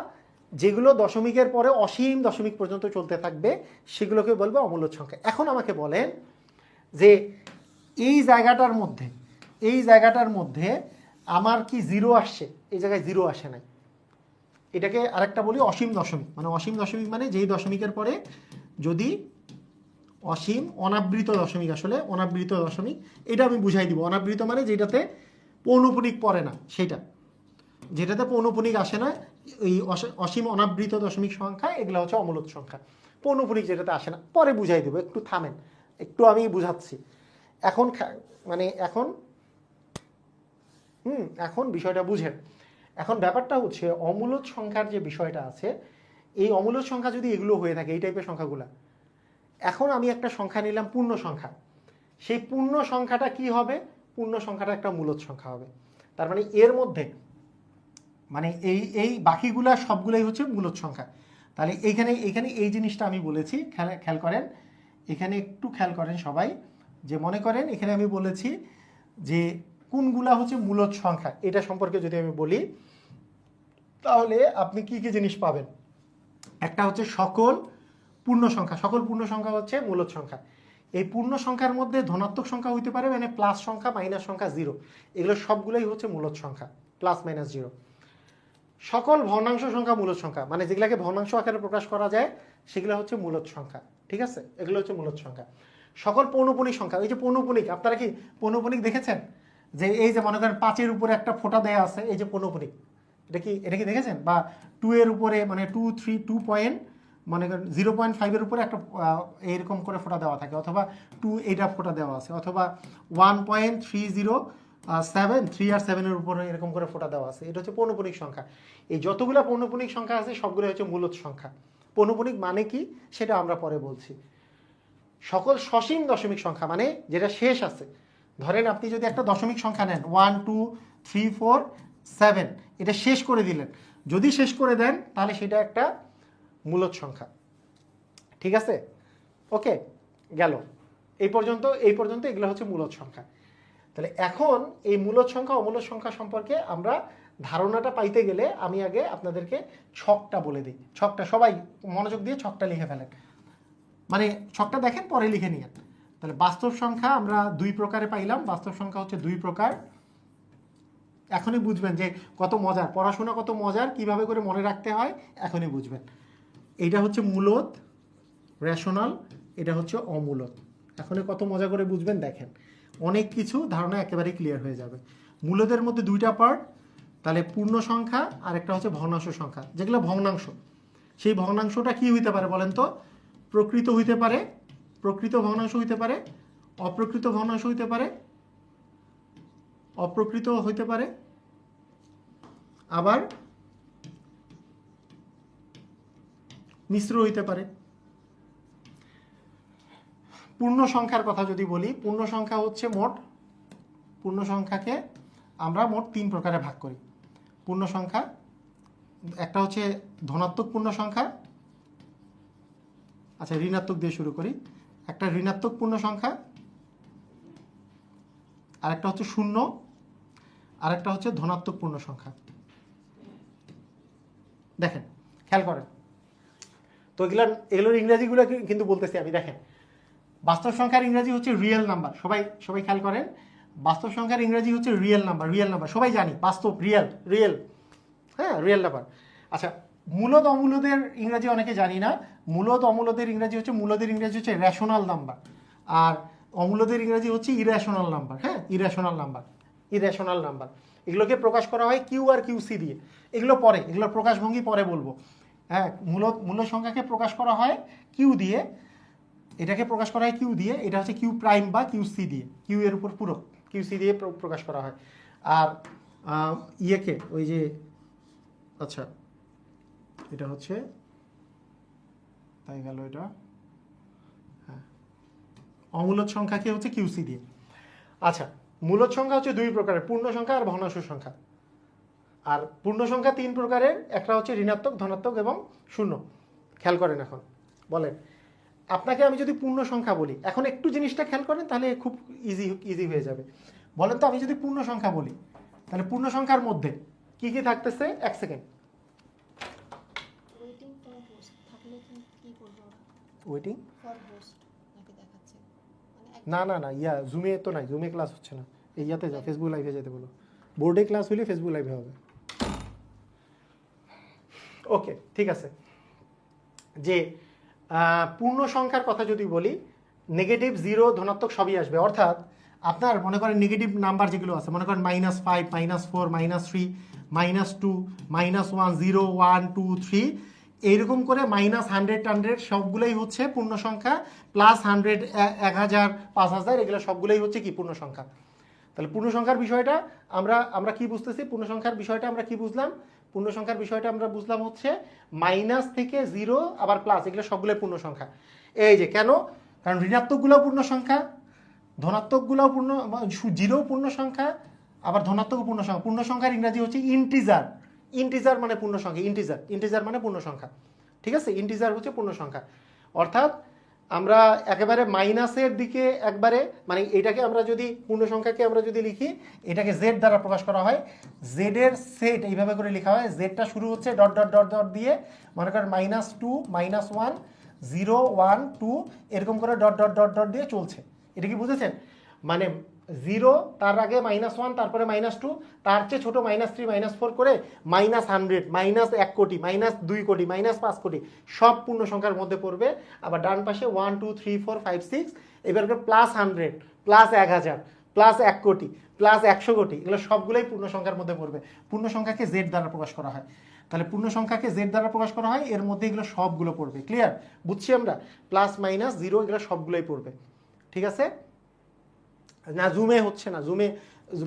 যেগুলো দশমিকের পরে অসীম দশমিক পর্যন্ত চলতে থাকবে সেগুলোকে বলবে অমূলদ সংখ্যা। এখন আমাকে বলেন যে এই জায়গাটার মধ্যে আমার কি জিরো আসছে? এই জায়গায় জিরো আসে নাই। এটাকে আরেকটা বলি অসীম দশমিক। মানে অসীম দশমিক মানে যেই দশমিকের পরে যদি অসীম অনাবৃত দশমিক, আসলে অনাবৃত দশমিক, এটা আমি বুঝাই দিব। অনাবৃত মানে যেটাতে পৌনপুনিক পড়ে না, সেটা, যেটাতে পৌনপুনিক আসে না, এই অসীম অনাবৃত দশমিক সংখ্যা, এগুলো হচ্ছে অমূলদ সংখ্যা। পৌনপুনিক যেটাতে আসে না, পরে বুঝাই দেবো, একটু থামেন, একটু আমি বুঝাচ্ছি। এখন বিষয়টা বুঝেন। এখন ব্যাপারটা হচ্ছে অমূলদ সংখ্যার যে বিষয়টা আছে, এই অমূলদ সংখ্যা যদি এগুলো হয়ে থাকে, এই টাইপের সংখ্যাগুলো, এখন আমি একটা সংখ্যা নিলাম পূর্ণ সংখ্যা, সেই পূর্ণ সংখ্যাটা কি হবে? পূর্ণ সংখ্যাটা একটা মূলদ সংখ্যা হবে। তার মানে এর মধ্যে, মানে এই বাকিগুলা সবগুলোই হচ্ছে মূলদ সংখ্যা। তাহলে এইখানে এই জিনিসটা আমি বলেছি, খেয়াল করেন, এখানে একটু খেয়াল করেন সবাই, যে মনে করেন এখানে আমি বলেছি যে কোনগুলা হচ্ছে মূলদ সংখ্যা, এটা সম্পর্কে যদি আমি বলি, তাহলে আপনি কি কি জিনিস পাবেন। একটা হচ্ছে সকল পূর্ণ সংখ্যা হচ্ছে মূলদ সংখ্যা। এই পূর্ণ সংখ্যার মধ্যে ধনাত্মক সংখ্যা হইতে পারে, মানে প্লাস সংখ্যা, মাইনাস সংখ্যা, জিরো, এগুলো সবগুলোই হচ্ছে মূলদ সংখ্যা, প্লাস মাইনাস জিরো। সকল ভগ্নাংশ সংখ্যা মূলদ সংখ্যা, মানে যেগুলোকে ভগ্নাংশ আকারে প্রকাশ করা যায় সেগুলো হচ্ছে মূলদ সংখ্যা, ঠিক আছে? এগুলো হচ্ছে মূলদ সংখ্যা। সকল পৌনপুনিক সংখ্যা, এই যে পৌনপুনিক, আপনারা কি পৌনপুনিক দেখেছেন? যে এই যে মনে করেন 5-এর উপরে একটা ফোঁটা দেয়া আছে, এই যে পৌনপুনিক, এটা কি দেখেছেন? বা 2 এর উপরে, মানে 2, 3, 2 পয়েন্ট মনে করেন 0.5-এর উপরে একটা এইরকম করে ফোঁটা দেওয়া থাকে, অথবা 2 এইটা ফোঁটা দেওয়া আছে, অথবা 1.307 3 আর 7-এর উপরে এরকম করে ফোঁটা দেওয়া আছে। এটা হচ্ছে পৌনঃপুনিক সংখ্যা। এই যতগুলো পৌনঃপুনিক সংখ্যা আছে সবগুলো হচ্ছে মূলদ সংখ্যা। পৌনঃপুনিক মানে কি সেটা আমরা পরে বলছি। সকল সসীম দশমিক সংখ্যা মানে যেটা শেষ আছে, ধরেন আপনি যদি একটা দশমিক সংখ্যা নেন 1 2 3 4 7, এটা শেষ করে দিলেন, যদি শেষ করে দেন তাহলে সেটা একটা মূলদ সংখ্যা। ঠিক আছে, ওকে গেল এই পর্যন্ত এগুলো হচ্ছে মূলদ সংখ্যা। তাহলে এখন এই মূলদ সংখ্যা অমূলদ সংখ্যা সম্পর্কে আমরা ধারণাটা পাইতে গেলে আমি আগে আপনাদেরকে ছকটা বলে দিই। ছকটা সবাই মনোযোগ দিয়ে ছকটা লিখে ফেলেন, মানে ছকটা দেখেন পরে লিখে নিয়ে। তাহলে বাস্তব সংখ্যা আমরা দুই প্রকারে পাইলাম। বাস্তব সংখ্যা হচ্ছে দুই প্রকার। এখনই বুঝবেন যে কত মজার পড়াশোনা, কত মজার, কিভাবে করে মনে রাখতে হয় এখনই বুঝবেন। এইটা হচ্ছে মূলদ রেশনাল, এটা হচ্ছে অমূলদ। এখনই কত মজা করে বুঝবেন দেখেন, অনেক কিছু ধারণা একেবারে ক্লিয়ার হয়ে যাবে। মূলদের মধ্যে দুইটা পার্ট, তাহলে পূর্ণ সংখ্যা আর একটা হচ্ছে ভগ্নাংশ সংখ্যা, যেগুলো ভগ্নাংশ। সেই ভগ্নাংশটা কি হইতে পারে বলেন তো? প্রকৃত হইতে পারে, প্রকৃত ভগ্নাংশ হইতে পারে, অপ্রকৃত ভগ্নাংশ হইতে পারে, অপ্রকৃত হইতে পারে, আবার মিশ্র হইতে পারে। পূর্ণ সংখ্যার কথা যদি বলি, পূর্ণ সংখ্যা হচ্ছে পূর্ণ সংখ্যাকে আমরা মোট তিন প্রকারে ভাগ করি। পূর্ণ সংখ্যা একটা হচ্ছে ধনাত্মক পূর্ণ সংখ্যা, আচ্ছা ঋণাত্মক দিয়ে শুরু করি। একটা ঋণাত্মক পূর্ণ সংখ্যা, আর একটা হচ্ছে শূন্য, আর একটা হচ্ছে ধনাত্মক পূর্ণ সংখ্যা। দেখেন খেয়াল করেন তো, এগুলোর ইংরেজিগুলো কিন্তু বলতেছি আমি। দেখেন বাস্তব সংখ্যার ইংরেজি হচ্ছে রিয়েল নাম্বার। সবাই খেয়াল করেন, বাস্তব সংখ্যার ইংরেজি হচ্ছে রিয়েল নাম্বার। সবাই জানি বাস্তব, রিয়েল, হ্যাঁ রিয়েল নাম্বার। আচ্ছা মূলদ অমূলদের ইংরেজি অনেকে জানি না। মূলদ অমূলদের ইংরেজি হচ্ছে, মূলদের ইংরেজি হচ্ছে রেশনাল নাম্বার, আর অমূলদের ইংরেজি হচ্ছে ইরেশনাল নাম্বার। হ্যাঁ ইরেশনাল নাম্বার। এগুলোকে প্রকাশ করা হয় কিউ আর কিউসি দিয়ে। এগুলোর প্রকাশভঙ্গি পরে বলবো। হ্যাঁ মূল সংখ্যাকে প্রকাশ করা হয় কিউ দিয়ে, এটাকে প্রকাশ করা হয় কিউ দিয়ে, এটা হচ্ছে কিউ প্রাইম বা কিউসি দিয়ে, কিউ এর উপর পুরো কিউসি দিয়ে প্রকাশ করা হয়। আর ইয়েকে ওই যে, আচ্ছা এটা হচ্ছে তাই গেল এটা, হ্যাঁ অমূলদ সংখ্যাকে হচ্ছে কিউসি দিয়ে। আচ্ছা মূলদ সংখ্যা হচ্ছে দুই প্রকারের, পূর্ণ সংখ্যা আর ভগ্নাংশ সংখ্যা। আর পূর্ণ সংখ্যা তিন প্রকারের, একটা হচ্ছে ঋণাত্মক, ধনাত্মক এবং শূন্য। খেয়াল করেন এখন বলেন, আপনাকে আমি যদি পূর্ণ সংখ্যা বলি, এখন একটু জিনিসটা খেয়াল করেন তাহলে খুব ইজি হয়ে যাবে। বলেন তো আমি যদি পূর্ণ সংখ্যা বলি, তাহলে পূর্ণ সংখ্যার মধ্যে কি কি থাকতেছে? এক সেকেন্ড, ওয়েটিং না ইয়া জুমে তো নাই, জুমে ক্লাস হচ্ছে না, এই ইয়াতে যাও, ফেসবুক লাইভে যেতে বলো। বোর্ডে ক্লাস হইলে ফেসবুক লাইভে হবে। ওকে ঠিক আছে, যে পূর্ণ সংখ্যার কথা যদি বলি, নেগেটিভ, জিরো, ধনাত্মক সবই আসবে। অর্থাৎ আপনার মনে করেন নেগেটিভ নাম্বার যেগুলো আছে, মনে করেন -5, -4, -3, -2, -1, 0, 1, 2, 3, এইরকম করে -100 সবগুলোই হচ্ছে পূর্ণ সংখ্যা। +100, 1000, 5000 এগুলো সবগুলোই হচ্ছে কি পূর্ণ সংখ্যা। তাহলে পূর্ণ সংখ্যার বিষয়টা আমরা কি বুঝতেছি? পূর্ণ সংখ্যার বিষয়টা আমরা কি বুঝলাম? পূর্ণ সংখ্যার বিষয়টা আমরা বুঝলাম হচ্ছে মাইনাস থেকে জিরো আবার প্লাস, এগুলো সবগুলো পূর্ণ সংখ্যা। এই যে কেন? কারণ ঋণাত্মকগুলো পূর্ণ সংখ্যা, ধনাত্মকগুলো পূর্ণ, জিরো পূর্ণ সংখ্যা, আবার ধনাত্মক পূর্ণ সংখ্যা। পূর্ণ সংখ্যার ইংরেজি হচ্ছে ইন্টিজার মানে পূর্ণ সংখ্যা, ইন্টিজার মানে পূর্ণ সংখ্যা। ঠিক আছে, ইন্টিজার হচ্ছে পূর্ণ সংখ্যা। অর্থাৎ আমরা একেবারে মাইনাসের দিকে একবারে, মানে এটাকে আমরা যদি পূর্ণ সংখ্যাকে আমরা যদি লিখি, এটাকে জেড দ্বারা প্রকাশ করা হয়। জেড এর সেট এইভাবে করে লেখা হয়, জেডটা শুরু হচ্ছে ডট ডট ডট ডট দিয়ে, মনে করেন -2, -1, 0, 1, 2 এরকম করে ডট ডট ডট ডট দিয়ে চলছে। এটা কি বুঝেছেন? মানে 0 তার আগে -1, তারপরে -2, তার চেয়ে ছোট -3, -4 করে -100, -1 কোটি, -2 কোটি, -5 কোটি সব পূর্ণ সংখ্যার মধ্যে পড়বে। আবার ডান পাশে 1, 2, 3, 4, 5, 6 এবার +100, +1000, +1 কোটি, +100 কোটি, এগুলো সবগুলোই পূর্ণ সংখ্যার মধ্যে পড়বে। পূর্ণ সংখ্যাকে জেড দ্বারা প্রকাশ করা হয়। তাহলে পূর্ণ সংখ্যাকে জেড দ্বারা প্রকাশ করা হয়, এর মধ্যে এগুলো সবগুলো পড়বে। ক্লিয়ার? বুঝছি আমরা? প্লাস মাইনাস জিরো এগুলো সবগুলোই পড়বে। ঠিক আছে? না জুমে হচ্ছে না, জুমে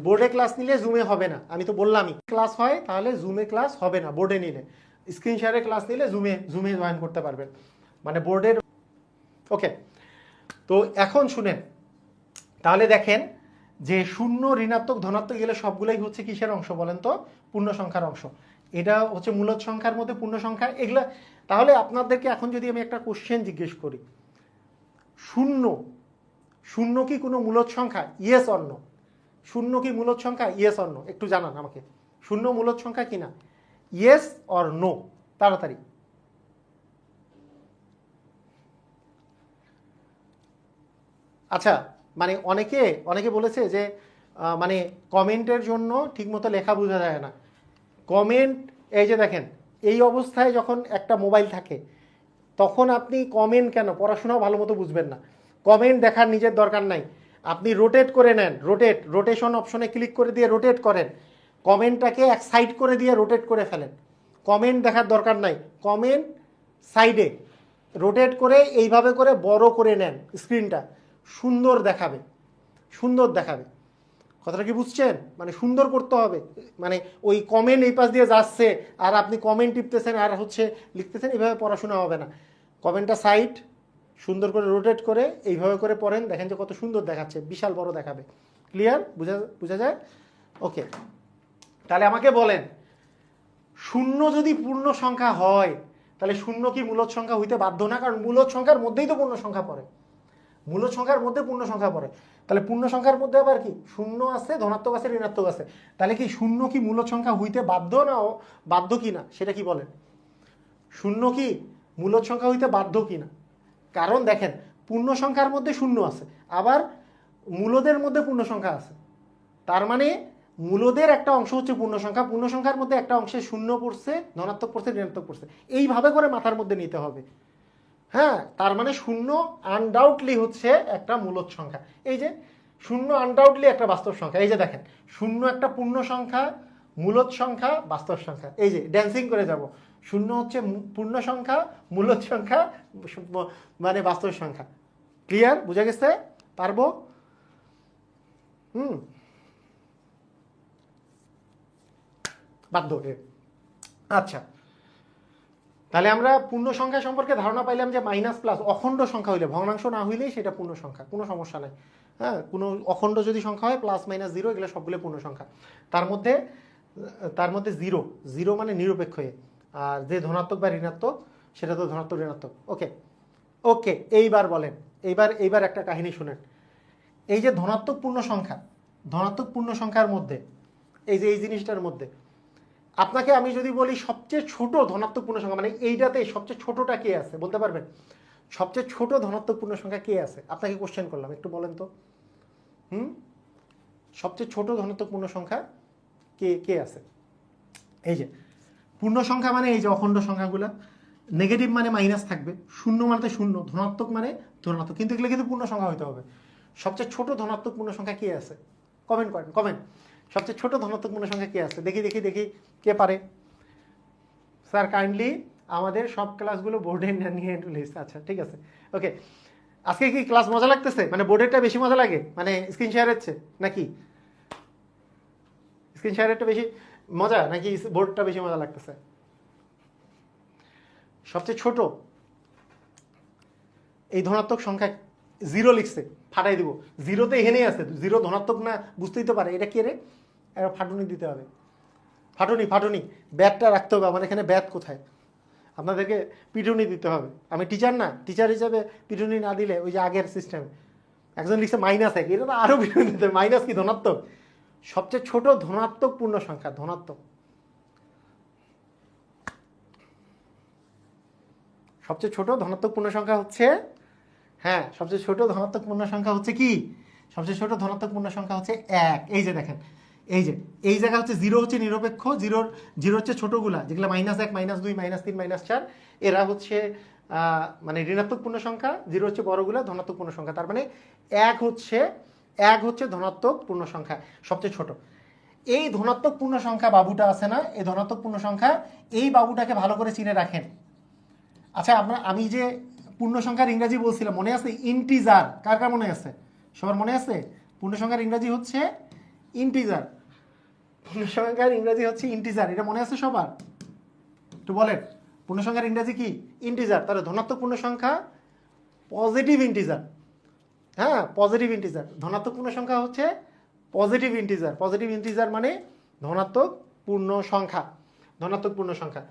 বোর্ডে ক্লাস নিলে জুমে হবে না, আমি তো বললামই। ক্লাস হয় তাহলে জুমে ক্লাস হবে না বোর্ডে নিলে, স্ক্রিন শেয়ারে ক্লাস নিলে জুমে জুমে জয়েন করতে পারবেন, মানে বোর্ডের। ওকে, তো এখন শুনেন, তাহলে দেখেন যে শূন্য, ঋণাত্মক, ধনাত্মক গেলে সবগুলোই হচ্ছে কিসের অংশ বলেন তো? পূর্ণ সংখ্যার অংশ। এটা হচ্ছে মূলদ সংখ্যার মধ্যে পূর্ণ সংখ্যা এগুলা। তাহলে আপনাদেরকে এখন যদি আমি একটা কোশ্চেন জিজ্ঞেস করি, শূন্য, শূন্য কি কোনো মূলদ সংখ্যা? Yes or no? শূন্য কি মূলদ সংখ্যা? Yes or no? একটু জানান আমাকে, শূন্য মূলদ সংখ্যা কিনা? ইয়েস অর নো, তাড়াতাড়ি। আচ্ছা, মানে অনেকে অনেকে বলেছে যে মানে কমেন্টের জন্য ঠিকমতো লেখা বোঝা যায় না। কমেন্ট, এই যে দেখেন, এই অবস্থায় যখন একটা মোবাইল থাকে তখন আপনি কমেন্ট কেন, পড়াশোনাও ভালো মতো বুঝবেন না, কমেন্ট দেখার নিজের দরকার নাই। আপনি রোটেট করে নেন, রোটেশন অপশনে ক্লিক করে দিয়ে রোটেট করেন, কমেন্টটাকে এক সাইড করে দিয়ে রোটেট করে ফেলেন। কমেন্ট দেখার দরকার নাই, কমেন্ট সাইডে রোটেট করে এইভাবে করে বড় করে নেন, স্ক্রিনটা সুন্দর দেখাবে, সুন্দর দেখাবে। কথাটা কি বুঝছেন? মানে সুন্দর করতে হবে, মানে ওই কমেন্ট এই পাশ দিয়ে যাচ্ছে আর আপনি কমেন্ট টিপতেছেন আর হচ্ছে লিখতেছেন, এইভাবে পড়াশোনা হবে না। কমেন্টটা সাইড সুন্দর করে রোটেট করে এইভাবে করে পড়েন, দেখেন যে কত সুন্দর দেখাচ্ছে, বিশাল বড় দেখাবে। ক্লিয়ার? বুঝা যায়? ওকে, তাহলে আমাকে বলেন, শূন্য যদি পূর্ণ সংখ্যা হয় তাহলে শূন্য কি মূলদ সংখ্যা হইতে বাধ্য না? কারণ মূলদ সংখ্যার মধ্যেই তো পূর্ণ সংখ্যা পড়ে, মূলদ সংখ্যার মধ্যে পূর্ণ সংখ্যা পড়ে। তাহলে পূর্ণ সংখ্যার মধ্যে আবার কি শূন্য আছে, ধনাত্মক আছে, ঋণাত্মক আছে। তাহলে কি শূন্য কি মূলদ সংখ্যা হইতে বাধ্য না, বাধ্য কি না সেটা কি বলেন? শূন্য কি মূলদ সংখ্যা হইতে বাধ্য কি না? কারণ দেখেন, পূর্ণ সংখ্যার মধ্যে শূন্য আছে, আবার মূলদের মধ্যে পূর্ণ সংখ্যা আছে। তার মানে মূলদের একটা অংশ হচ্ছে পূর্ণ সংখ্যা, পূর্ণ সংখ্যার মধ্যে একটা অংশে শূন্য পড়ছে, ধনাত্মক পড়ছে, ঋণাত্মক পড়ছে, এইভাবে করে মাথার মধ্যে নিতে হবে। হ্যাঁ, তার মানে শূন্য আনডাউটলি হচ্ছে একটা মূলদ সংখ্যা। এই যে শূন্য আনডাউটলি একটা বাস্তব সংখ্যা। এই যে দেখেন, শূন্য একটা পূর্ণ সংখ্যা, মূলদ সংখ্যা, বাস্তব সংখ্যা। এই যে ড্যান্সিং করে যাব, শূন্য হচ্ছে পূর্ণ সংখ্যা, মূলদ সংখ্যা, মানে বাস্তব সংখ্যা। ক্লিয়ার? বুঝা গেছে? পারবো? বাধ্য। আচ্ছা, তাহলে আমরা পূর্ণ সংখ্যা সম্পর্কে ধারণা পাইলাম যে মাইনাস প্লাস অখণ্ড সংখ্যা হইলে, ভগ্নাংশ না হইলেই সেটা পূর্ণ সংখ্যা, কোনো সমস্যা নাই। হ্যাঁ, কোনো অখণ্ড যদি সংখ্যা হয়, প্লাস মাইনাস জিরো এগুলো সবগুলো পূর্ণ সংখ্যা। তার মধ্যে জিরো, জিরো মানে নিরপেক্ষ, আর যে ধনাত্মক বা ঋণাত্মক সেটা তো ধনাত্মক ঋণাত্মক। ওকে ওকে, এইবার বলেন, এইবার একটা কাহিনী শুনেন। এই যে ধনাত্মক পূর্ণ সংখ্যা, ধনাত্মক পূর্ণ সংখ্যার মধ্যে এই যে এই জিনিসটার মধ্যে আপনাকে আমি যদি বলি সবচেয়ে ছোট ধনাত্মক পূর্ণ সংখ্যা, মানে এইটাতে সবচেয়ে ছোটটা কে আছে বলতে পারবেন? সবচেয়ে ছোট ধনাত্মক পূর্ণ সংখ্যা কে আছে? আপনাকে কোশ্চেন করলাম, একটু বলেন তো। সবচেয়ে ছোট ধনাত্মক পূর্ণ সংখ্যা কে কে আছে? এই যে পূর্ণ সংখ্যা মানে এই যে অখণ্ড সংখ্যাগুলো, নেগেটিভ মানে মাইনাস থাকবে, শূন্য মানে শূন্য, ধনাত্মক মানে ধনাত্মক, কিন্তু এগুলো কিন্তু পূর্ণ সংখ্যা হতে হবে। সবচেয়ে ছোট ধনাত্মক পূর্ণ সংখ্যা কে আছে? কমেন্ট করেন, কমেন্ট। সবচেয়ে ছোট ধনাত্মক পূর্ণ সংখ্যা কে আছে? দেখি দেখি দেখি, কে পারে? স্যার কাইন্ডলি আমাদের সব ক্লাসগুলো বোর্ডে নিয়ে লিস্ট। আচ্ছা ঠিক আছে, ওকে। আজকে কি ক্লাস মজা লাগতেছে? মানে বোর্ডেরটা বেশি মজা লাগে, মানে স্ক্রিন শেয়ারের চেয়ে নাকি? স্ক্রিন শেয়ারেরটা বেশি মজা নাকি বোর্ডটা বেশি মজা লাগতেছে? সবচেয়ে ছোট এই ধনাত্মক সংখ্যা জিরো লিখছে, ফাটাই দিব। জিরোতে এখানেই আছে, জিরো ধনাত্মক না বুঝতেই তো পারে। এটা কে রে? ফাটুনি দিতে হবে, ফাটুনি ফাটুনি। ব্যাটটা রাখতে হবে আমার এখানে। ব্যাট কোথায়? আপনাদেরকে পিটুনি দিতে হবে। আমি টিচার না, টিচার হিসাবে পিটুনি না দিলে ওই যে আগের সিস্টেম। একজন লিখছে মাইনাস এক, এটা তো আরও পিটুনি দিতে হবে। মাইনাস কি ধনাত্মক? সবচেয়ে ছোট ধনাত্মক পূর্ণ সংখ্যা, ধনাত্মক। সবচেয়ে ছোট ধনাত্মক পূর্ণ সংখ্যা হচ্ছে, হ্যাঁ, সবচেয়ে ছোট ধনাত্মক পূর্ণ সংখ্যা হচ্ছে কি? সবচেয়ে ছোট ধনাত্মক পূর্ণ সংখ্যা হচ্ছে এক। এই যে দেখেন, এই যে এই জায়গা হচ্ছে জিরো, হচ্ছে নিরপেক্ষ। জিরো হচ্ছে ছোটগুলা, যেগুলো মাইনাস এক, মাইনাস দুই, মাইনাস তিন, মাইনাস চার, এরা হচ্ছে মানে ঋণাত্মক পূর্ণ সংখ্যা। জিরো হচ্ছে বড়গুলা, ধনাত্মক পূর্ণ সংখ্যা। তার মানে এক হচ্ছে ধনাত্মক পূর্ণ সংখ্যা, সবচেয়ে ছোট। এই ধনাত্মক পূর্ণ সংখ্যা বাবুটা আছে না, এই ধনাত্মক পূর্ণ সংখ্যা, এই বাবুটাকে ভালো করে চিনে রাখেন। আচ্ছা আমি যে পূর্ণ সংখ্যার ইংরাজি বলছিলাম মনে আছে? ইন্টিজার। কার কার মনে আছে? সবার মনে আছে? পূর্ণ সংখ্যার ইংরাজি হচ্ছে ইন্টিজার। পূর্ণ সংখ্যার ইংরাজি হচ্ছে ইন্টিজার, এটা মনে আছে সবার? একটু বলেন, পূর্ণ সংখ্যার ইংরাজি কি? ইন্টিজার। তাহলে ধনাত্মক পূর্ণ সংখ্যা পজিটিভ ইন্টিজার। হ্যাঁ, পজিটিভ ইন্টিজার। ধনাত্মক পূর্ণ সংখ্যা হচ্ছে পজিটিভ ইন্টিজার। পজিটিভ ইন্টিজার মানে ধনাত্মক পূর্ণ সংখ্যা। ধনাত্মক পূর্ণ সংখ্যা,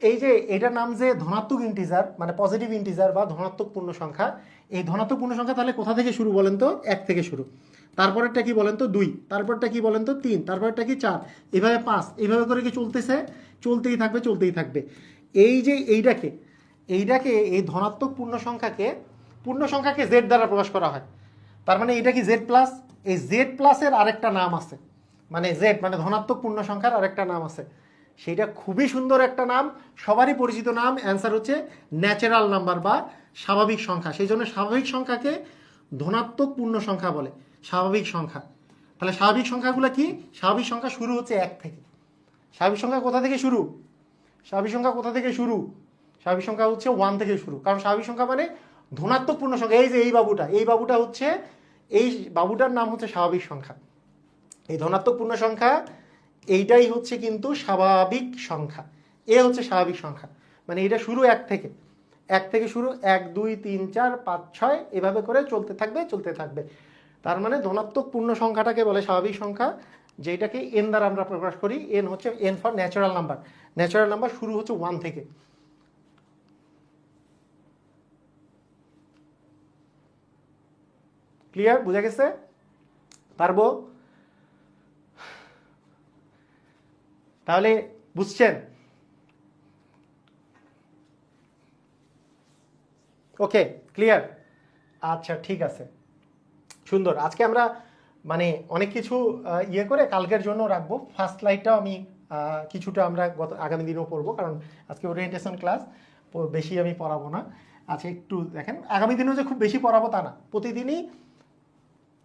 এই যে এটার নাম যে ধনাত্মক ইন্টিজার মানে পজিটিভ ইন্টিজার বা ধনাত্মক পূর্ণ সংখ্যা। এই ধনাত্মক পূর্ণ সংখ্যা তাহলে কোথা থেকে শুরু বলেন তো? 1 থেকে শুরু। তারপরেরটা কি বলেন তো? 2। তারপরটা কি বলেন তো? 3। তারপরটা কি? 4। এভাবে 5। এইভাবে করে কি চলতেছে? চলতেই থাকবে, চলতেই থাকবে। এই যে এইটাকে এই ধনাত্মক পূর্ণ সংখ্যাকে জেড দ্বারা প্রকাশ করা হয়। তার মানে এটা কি জেড প্লাস? এই জেড প্লাসের আরেকটা নাম আছে, মানে জেড মানে ধনাত্মক পূর্ণ সংখ্যার আরেকটা নাম আছে, সেইটা খুবই সুন্দর একটা নাম, সবারই পরিচিত নাম। অ্যান্সার হচ্ছে ন্যাচারাল নাম্বার বা স্বাভাবিক সংখ্যা। সেই জন্য স্বাভাবিক সংখ্যাকে ধনাত্মক পূর্ণ সংখ্যা বলে, স্বাভাবিক সংখ্যা। তাহলে স্বাভাবিক সংখ্যাগুলো কি? স্বাভাবিক সংখ্যা শুরু হচ্ছে 1 থেকে। স্বাভাবিক সংখ্যা কোথা থেকে শুরু? স্বাভাবিক সংখ্যা কোথা থেকে শুরু? স্বাভাবিক সংখ্যা হচ্ছে 1 থেকে শুরু। কারণ স্বাভাবিক সংখ্যা মানে ধনাত্মক পূর্ণ সংখ্যা। এই যে এই বাবুটা হচ্ছে, এই বাবুটার নাম হচ্ছে স্বাভাবিক সংখ্যা। এই ধনাত্মক পূর্ণ সংখ্যা এইটাই হচ্ছে কিন্তু স্বাভাবিক সংখ্যা। এ হচ্ছে স্বাভাবিক সংখ্যা, মানে এটা শুরু 1 থেকে। 1 থেকে শুরু, 1 2 3 4 5 6 এভাবে করে চলতে থাকবে, চলতে থাকবে। তার মানে ধনাত্মক পূর্ণ সংখ্যাটাকে বলে স্বাভাবিক সংখ্যা, যেটাকে এন দ্বারা আমরা প্রকাশ করি। এন হচ্ছে N for natural number. Natural number শুরু হচ্ছে 1 থেকে। ক্লিয়ার? বুঝা গেছে? পারবো? তাহলে বুঝছেন? ওকে, ক্লিয়ার? আচ্ছা, ঠিক আছে, সুন্দর। আজকে আমরা মানে অনেক কিছু ইয়ে করে কালকের জন্য রাখবো। ফার্স্ট স্লাইডটাও আমি কিছুটা আমরা আগামী দিনেও পড়বো, কারণ আজকে ওরিয়েন্টেশন ক্লাস, বেশি আমি পড়াবো না। আচ্ছা, একটু দেখেন, আগামী দিনেও যে খুব বেশি পড়াবো তা না, প্রতিদিনই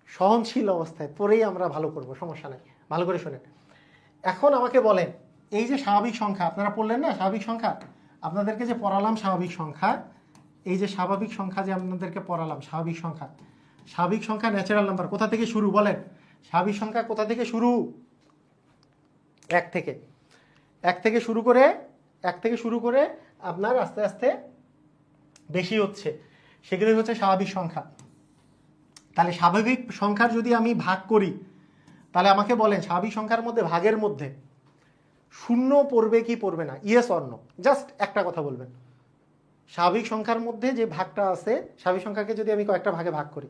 সহনশীল অবস্থায় পড়েই আমরা ভালো করবো, সমস্যা নেই। ভালো করে শোনেন। এখন আমাকে বলেন, এই যে স্বাভাবিক সংখ্যা আপনারা পড়লেন না, স্বাভাবিক সংখ্যা আপনাদেরকে যে পড়ালাম, স্বাভাবিক সংখ্যা, এই যে স্বাভাবিক সংখ্যা যে আপনাদেরকে পড়ালাম, স্বাভাবিক সংখ্যা ন্যাচারাল নাম্বার কোথা থেকে শুরু বলেন? স্বাভাবিক সংখ্যা কোথা থেকে শুরু? 1 থেকে। 1 থেকে শুরু করে আপনার আস্তে আস্তে বেশি হচ্ছে, সেগুলোই হচ্ছে স্বাভাবিক সংখ্যা। তাহলে স্বাভাবিক সংখ্যার যদি আমি ভাগ করি, তাহলে আমাকে বলেন স্বাভাবিক সংখ্যার মধ্যে ভাগের মধ্যে শূন্য পড়বে কি পড়বে না? ইয়েস অর নো, জাস্ট একটা কথা বলবেন। স্বাভাবিক সংখ্যার মধ্যে যে ভাগটা আছে, স্বাভাবিক সংখ্যাকে যদি আমি কয়েকটা ভাগে ভাগ করি,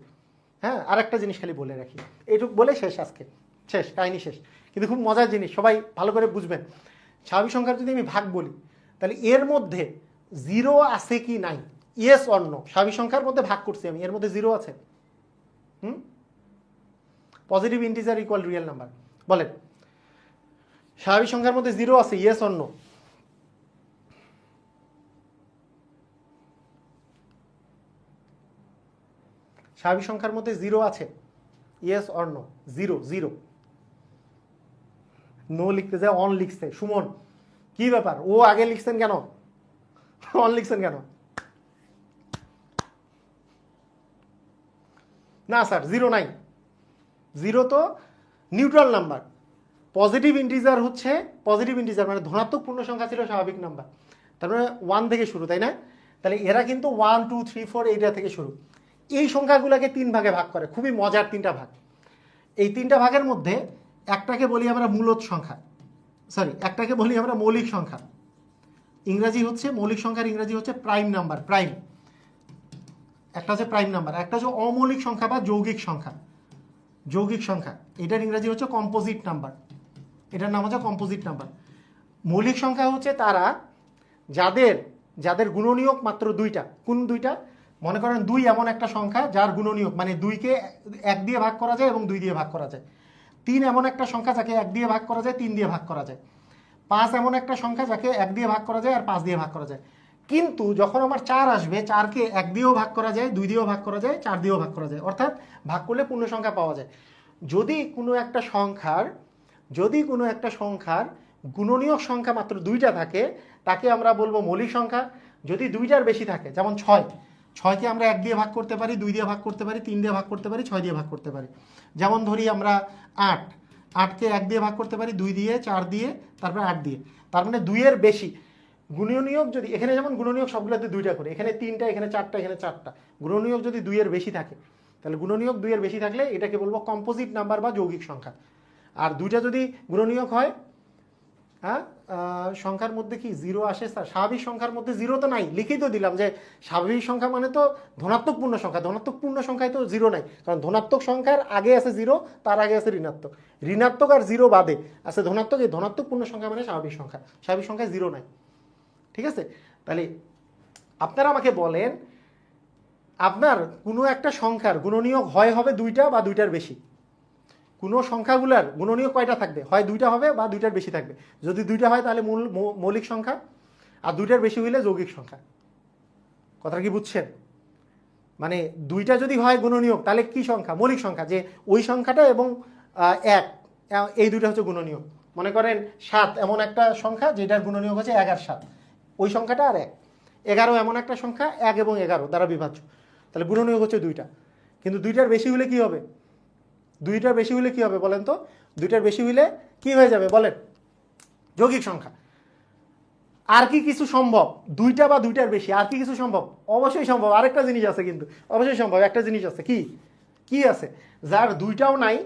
হ্যাঁ, আর একটা জিনিস খালি বলে রাখি, এইটুকু বলে শেষ, আজকে শেষ, কাহিনী শেষ। কিন্তু খুব মজার জিনিস, সবাই ভালো করে বুঝবেন। স্বাভাবিক সংখ্যার যদি আমি ভাগ বলি, তাহলে এর মধ্যে জিরো আছে কি নাই? Yes or no. স্বাভাবিক সংখ্যার মধ্যে ভাগ করছি আমি, এর মধ্যে জিরো আছে? Positive integer equal real number, বলেন স্বাভাবিক সংখ্যার মধ্যে জিরো আছে? Yes or no? স্বাভাবিক সংখ্যার মধ্যে জিরো আছে? Yes or no? Zero, zero. No লিখতে যায় অন লিখছে। সুমন, কি ব্যাপার? ও আগে লিখছেন কেন? অন লিখছেন কেন? না স্যার, জিরো নাই। জিরো তো নিউট্রাল নাম্বার। পজিটিভ ইন্টিজার হচ্ছে, পজিটিভ ইন্টিজার মানে ধনাত্মক পূর্ণ সংখ্যা ছিল স্বাভাবিক নাম্বার, তার মানে 1 থেকে শুরু, তাই না? তাহলে এরা কিন্তু 1 2 3 4 এইটা থেকে শুরু। এই সংখ্যাগুলোকে 3 ভাগে ভাগ করে, খুবই মজার 3টা ভাগ। এই 3টা ভাগের মধ্যে একটাকে বলি আমরা মূলদ সংখ্যা, একটাকে বলি আমরা মৌলিক সংখ্যা। ইংরাজি হচ্ছে মৌলিক সংখ্যার ইংরাজি হচ্ছে প্রাইম নাম্বার, প্রাইম। একটা হচ্ছে প্রাইম নাম্বার, একটা হচ্ছে অমৌলিক সংখ্যা বা যৌগিক সংখ্যা। যৌগিক সংখ্যা এটার ইংরাজি হচ্ছে কম্পোজিট নাম্বার, এটার নাম হচ্ছে কম্পোজিট নাম্বার। মৌলিক সংখ্যা হচ্ছে তারা যাদের গুণনীয়ক মাত্র 2টা। কোন 2টা? মনে করেন 2 এমন একটা সংখ্যা যার গুণনীয়ক মানে 2কে 1 দিয়ে ভাগ করা যায় এবং 2 দিয়ে ভাগ করা যায়। 3 এমন একটা সংখ্যা যাকে 1 দিয়ে ভাগ করা যায়, 3 দিয়ে ভাগ করা যায়। 5 এমন একটা সংখ্যা যাকে 1 দিয়ে ভাগ করা যায় আর 5 দিয়ে ভাগ করা যায়। কিন্তু যখন আমার 4 আসবে, 4কে 1 দিয়েও ভাগ করা যায়, 2 দিয়েও ভাগ করা যায়, 4 দিয়েও ভাগ করা যায়, অর্থাৎ ভাগ করলে পূর্ণ সংখ্যা পাওয়া যায়। যদি কোনো একটা সংখ্যার গুণনীয়ক সংখ্যা মাত্র 2টা থাকে তাকে আমরা বলবো মৌলিক সংখ্যা। যদি 2টার বেশি থাকে, যেমন 6কে আমরা 1 দিয়ে ভাগ করতে পারি, 2 দিয়ে ভাগ করতে পারি, 3 দিয়ে ভাগ করতে পারি, 6 দিয়ে ভাগ করতে পারি। যেমন ধরি আমরা 8কে 1 দিয়ে ভাগ করতে পারি, 2 দিয়ে, 4 দিয়ে, তারপরে 8 দিয়ে। তার মানে 2-এর বেশি গুণনীয়ক যদি, এখানে যেমন গুণনীয়ক সবগুলোতে 2টা করে, এখানে 3টা, এখানে 4টা, এখানে 4টা, গুণনীয়ক যদি 2-এর বেশি থাকে, তাহলে গুণনীয়ক 2-এর বেশি থাকলে এটাকে বলবো কম্পোজিট নাম্বার বা যৌগিক সংখ্যা। আর 2টা যদি গুণনীয়ক হয়, হ্যাঁ, সংখ্যার মধ্যে কি 0 আসে স্যার? স্বাভাবিক সংখ্যার মধ্যে 0 তো নাই, লিখেই তো দিলাম যে স্বাভাবিক সংখ্যা মানে তো ধনাত্মক পূর্ণ সংখ্যা, ধনাত্মক পূর্ণ সংখ্যায় তো 0 নাই, কারণ ধনাত্মক সংখ্যার আগে আছে 0, তার আগে আছে ঋণাত্মক, ঋণাত্মক আর 0 বাদে আছে ধনাত্মক। এই ধনাত্মক পূর্ণ সংখ্যা মানে স্বাভাবিক সংখ্যা, স্বাভাবিক সংখ্যায় 0 নাই। ঠিক আছে, তাহলে আপনারা আমাকে বলেন, আপনার কোনো একটা সংখ্যার গুণনীয়ক হবে 2টা বা 2টার বেশি। কোনো সংখ্যাগুলার গুণনীয়ক কয়টা থাকবে? হয় 2টা হবে বা 2টার বেশি থাকবে। যদি 2টা হয় তাহলে মৌলিক সংখ্যা, আর 2টার বেশি হইলে যৌগিক সংখ্যা। কথাটা কি বুঝছেন? মানে 2টা যদি হয় গুণনীয়ক তাহলে কি সংখ্যা? মৌলিক সংখ্যা, যে ওই সংখ্যাটা এবং 1, এই 2টা হচ্ছে গুণনীয়ক। মনে করেন 7 এমন একটা সংখ্যা যেটার গুণনীয়ক হচ্ছে 1 আর 7, ওই সংখ্যাটা আর 1। 11 এমন একটা সংখ্যা 1 এবং 11 দ্বারা বিভাজ্য, তাহলে গুণনীয়ক হচ্ছে 2টা। কিন্তু 2টার বেশি হলে কি হবে? 2টার বেশি হলে কি হবে বলেন তো? 2টার বেশি হলে কি হয়ে যাবে বলেন? যৌগিক সংখ্যা। আর কি কিছু সম্ভব? 2টা বা 2টার বেশি আর কি কিছু সম্ভব? অবশ্যই সম্ভব। আরেকটা জিনিস আছে, কিন্তু অবশ্যই সম্ভব। একটা জিনিস আছে, কি কি আছে? যার 2টাও নাই,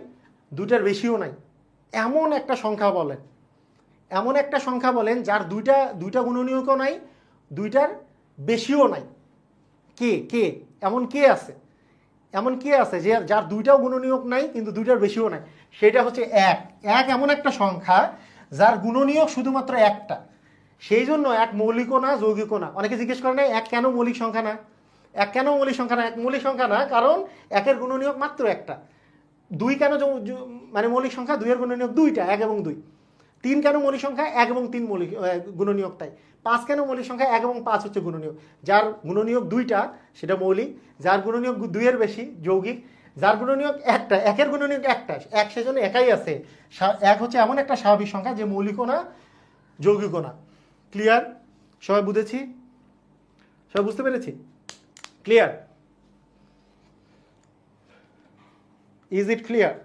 2টার বেশিও নাই, এমন একটা সংখ্যা বলেন। এমন একটা সংখ্যা বলেন যার 2টা গুণনীয়কও নাই, 2টার বেশিও নাই। কে কে এমন কে আছে? এমন কে আছে যে যার 2টাও গুণনীয়ক নাই কিন্তু 2টার বেশিও নাই? সেটা হচ্ছে 1। 1 এমন একটা সংখ্যা যার গুণনীয়ক শুধুমাত্র একটা। সেই জন্য 1 মৌলিকও না, যৌগিকও না। অনেকে জিজ্ঞেস করে না 1 কেন মৌলিক সংখ্যা না? 1 কেন মৌলিক সংখ্যা না? 1 মৌলিক সংখ্যা না, কারণ 1-এর গুণনীয়ক মাত্র একটা। 2 কেন মানে মৌলিক সংখ্যা? 2-এর গুণনীয়ক 2টা, 1 এবং 2। 3 কেন মৌলিক সংখ্যা? 1 এবং 3 মৌলিক গুণনীয়ক তাই। 5 কেন মৌলিক সংখ্যা? 1 এবং 5 হচ্ছে গুণনীয়ক। যার গুণনীয়ক 2টা সেটা মৌলিক, যার গুণনীয়ক 2-এর বেশি যৌগিক, যার গুণনীয়ক একটা, 1-এর গুণনীয়ক একটা, 1 সেজন্য একাই আছে। 1 হচ্ছে এমন একটা স্বাভাবিক সংখ্যা যে মৌলিকও না, যৌগিকও না। ক্লিয়ার? সবাই বুঝেছি? সবাই বুঝতে পেরেছি? ক্লিয়ার? Is it clear?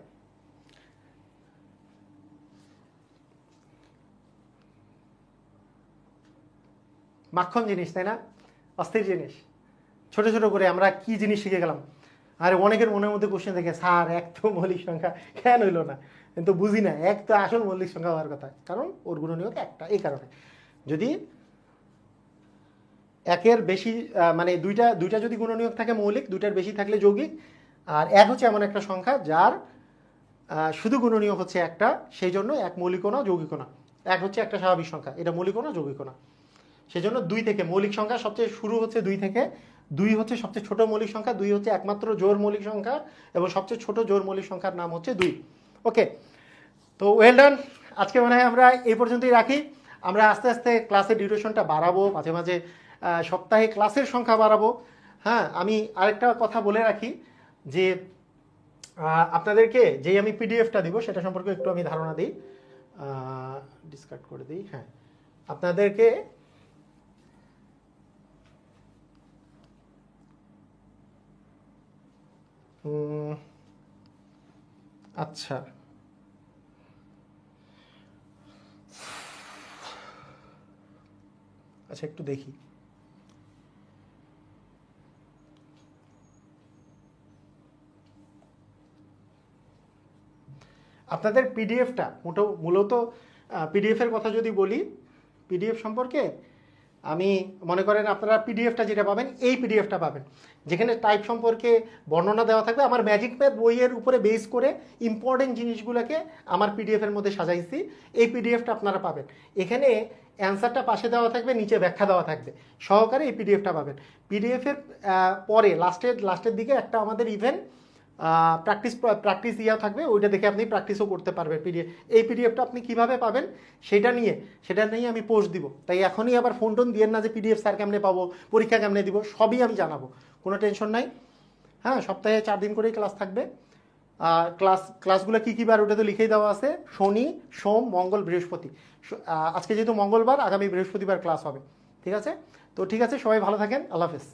মাখন জিনিস, তাই না? অস্থির জিনিস। ছোট ছোট করে আমরা কি জিনিস শিখে গেলাম। আর অনেকের মনের মধ্যে কোশ্চেন দেখে, স্যার 1 তো মৌলিক সংখ্যা, কেন হইলো না? কিন্তু বুঝি না, 1 তো আসল মৌলিক সংখ্যা হওয়ার কথা, কারণ ওর গুণনীয়ক একটা। এই কারণে যদি 1-এর বেশি, মানে দুইটা যদি গুণনীয়ক থাকে মৌলিক, 2টার বেশি থাকলে যৌগিক। আর 1 হচ্ছে এমন একটা সংখ্যা যার শুধু গুণনীয়ক হচ্ছে একটা, সেই জন্য 1 মৌলিকও না, যৌগিকও না। 1 হচ্ছে একটা স্বাভাবিক সংখ্যা, এটা মৌলিকও না, যৌগিকও না। সেই জন্য 2 থেকে মৌলিক সংখ্যা সবচেয়ে শুরু হচ্ছে 2 থেকে। 2 হচ্ছে সবচেয়ে ছোট মৌলিক সংখ্যা, 2 হচ্ছে একমাত্র জোড় মৌলিক সংখ্যা, এবং সবচেয়ে ছোট জোড় মৌলিক সংখ্যার নাম হচ্ছে 2। ওকে, তো ওয়েল ডান। আজকে মনে হয় আমরা এই পর্যন্তই রাখি। আমরা আস্তে আস্তে ক্লাসের ডিউরেশনটা বাড়াবো, মাঝে মাঝে সপ্তাহে ক্লাসের সংখ্যা বাড়াবো। হ্যাঁ, আমি আরেকটা কথা বলে রাখি যে আপনাদেরকে যেই আমি পিডিএফটা দিব সেটা সম্পর্কে একটু আমি ধারণা দিই, ডিসকার্ড করে দিই। হ্যাঁ, আপনাদেরকে আচ্ছা, আচ্ছা একটু দেখি। আপনাদের পিডিএফটা মূলত পিডিএফের কথা যদি বলি, পিডিএফ সম্পর্কে আমি মনে করেন আপনারা পিডিএফটা যেটা পাবেন, এই পিডিএফটা পাবেন, যেখানে টাইপ সম্পর্কে বর্ণনা দেওয়া থাকবে। আমার ম্যাজিক ম্যাথ বইয়ের উপরে বেস করে ইম্পর্টেন্ট জিনিসগুলোকে আমার পিডিএফের মধ্যে সাজাইছি। এই পিডিএফটা আপনারা পাবেন। এখানে অ্যান্সারটা পাশে দেওয়া থাকবে, নিচে ব্যাখ্যা দেওয়া থাকবে সহকারে, এই পিডিএফটা পাবেন। পিডিএফের পরে লাস্টের দিকে একটা আমাদের ইভেন্ট প্র্যাকটিস ইয়া থাকবে, ওইটা দেখে আপনি প্র্যাকটিসও করতে পারবেন। এই পিডিএফটা আপনি কিভাবে পাবেন সেটা নিয়ে আমি পোস্ট দিব। তাই এখনই আবার ফোন টোন দিয়েন না যে পিডিএফ স্যার কেমনে পাবো, পরীক্ষা কেমনে দিব, সবই আমি জানাবো, কোনো টেনশন নাই। হ্যাঁ, সপ্তাহে 4 দিন করেই ক্লাস থাকবে। ক্লাসগুলো কী কী বার ওটা তো লিখেই দেওয়া আছে, শনি, সোম, মঙ্গল, বৃহস্পতি। আজকে যেহেতু মঙ্গলবার, আগামী বৃহস্পতিবার ক্লাস হবে। ঠিক আছে? তো ঠিক আছে, সবাই ভালো থাকেন, আল্লাহ হাফেজ।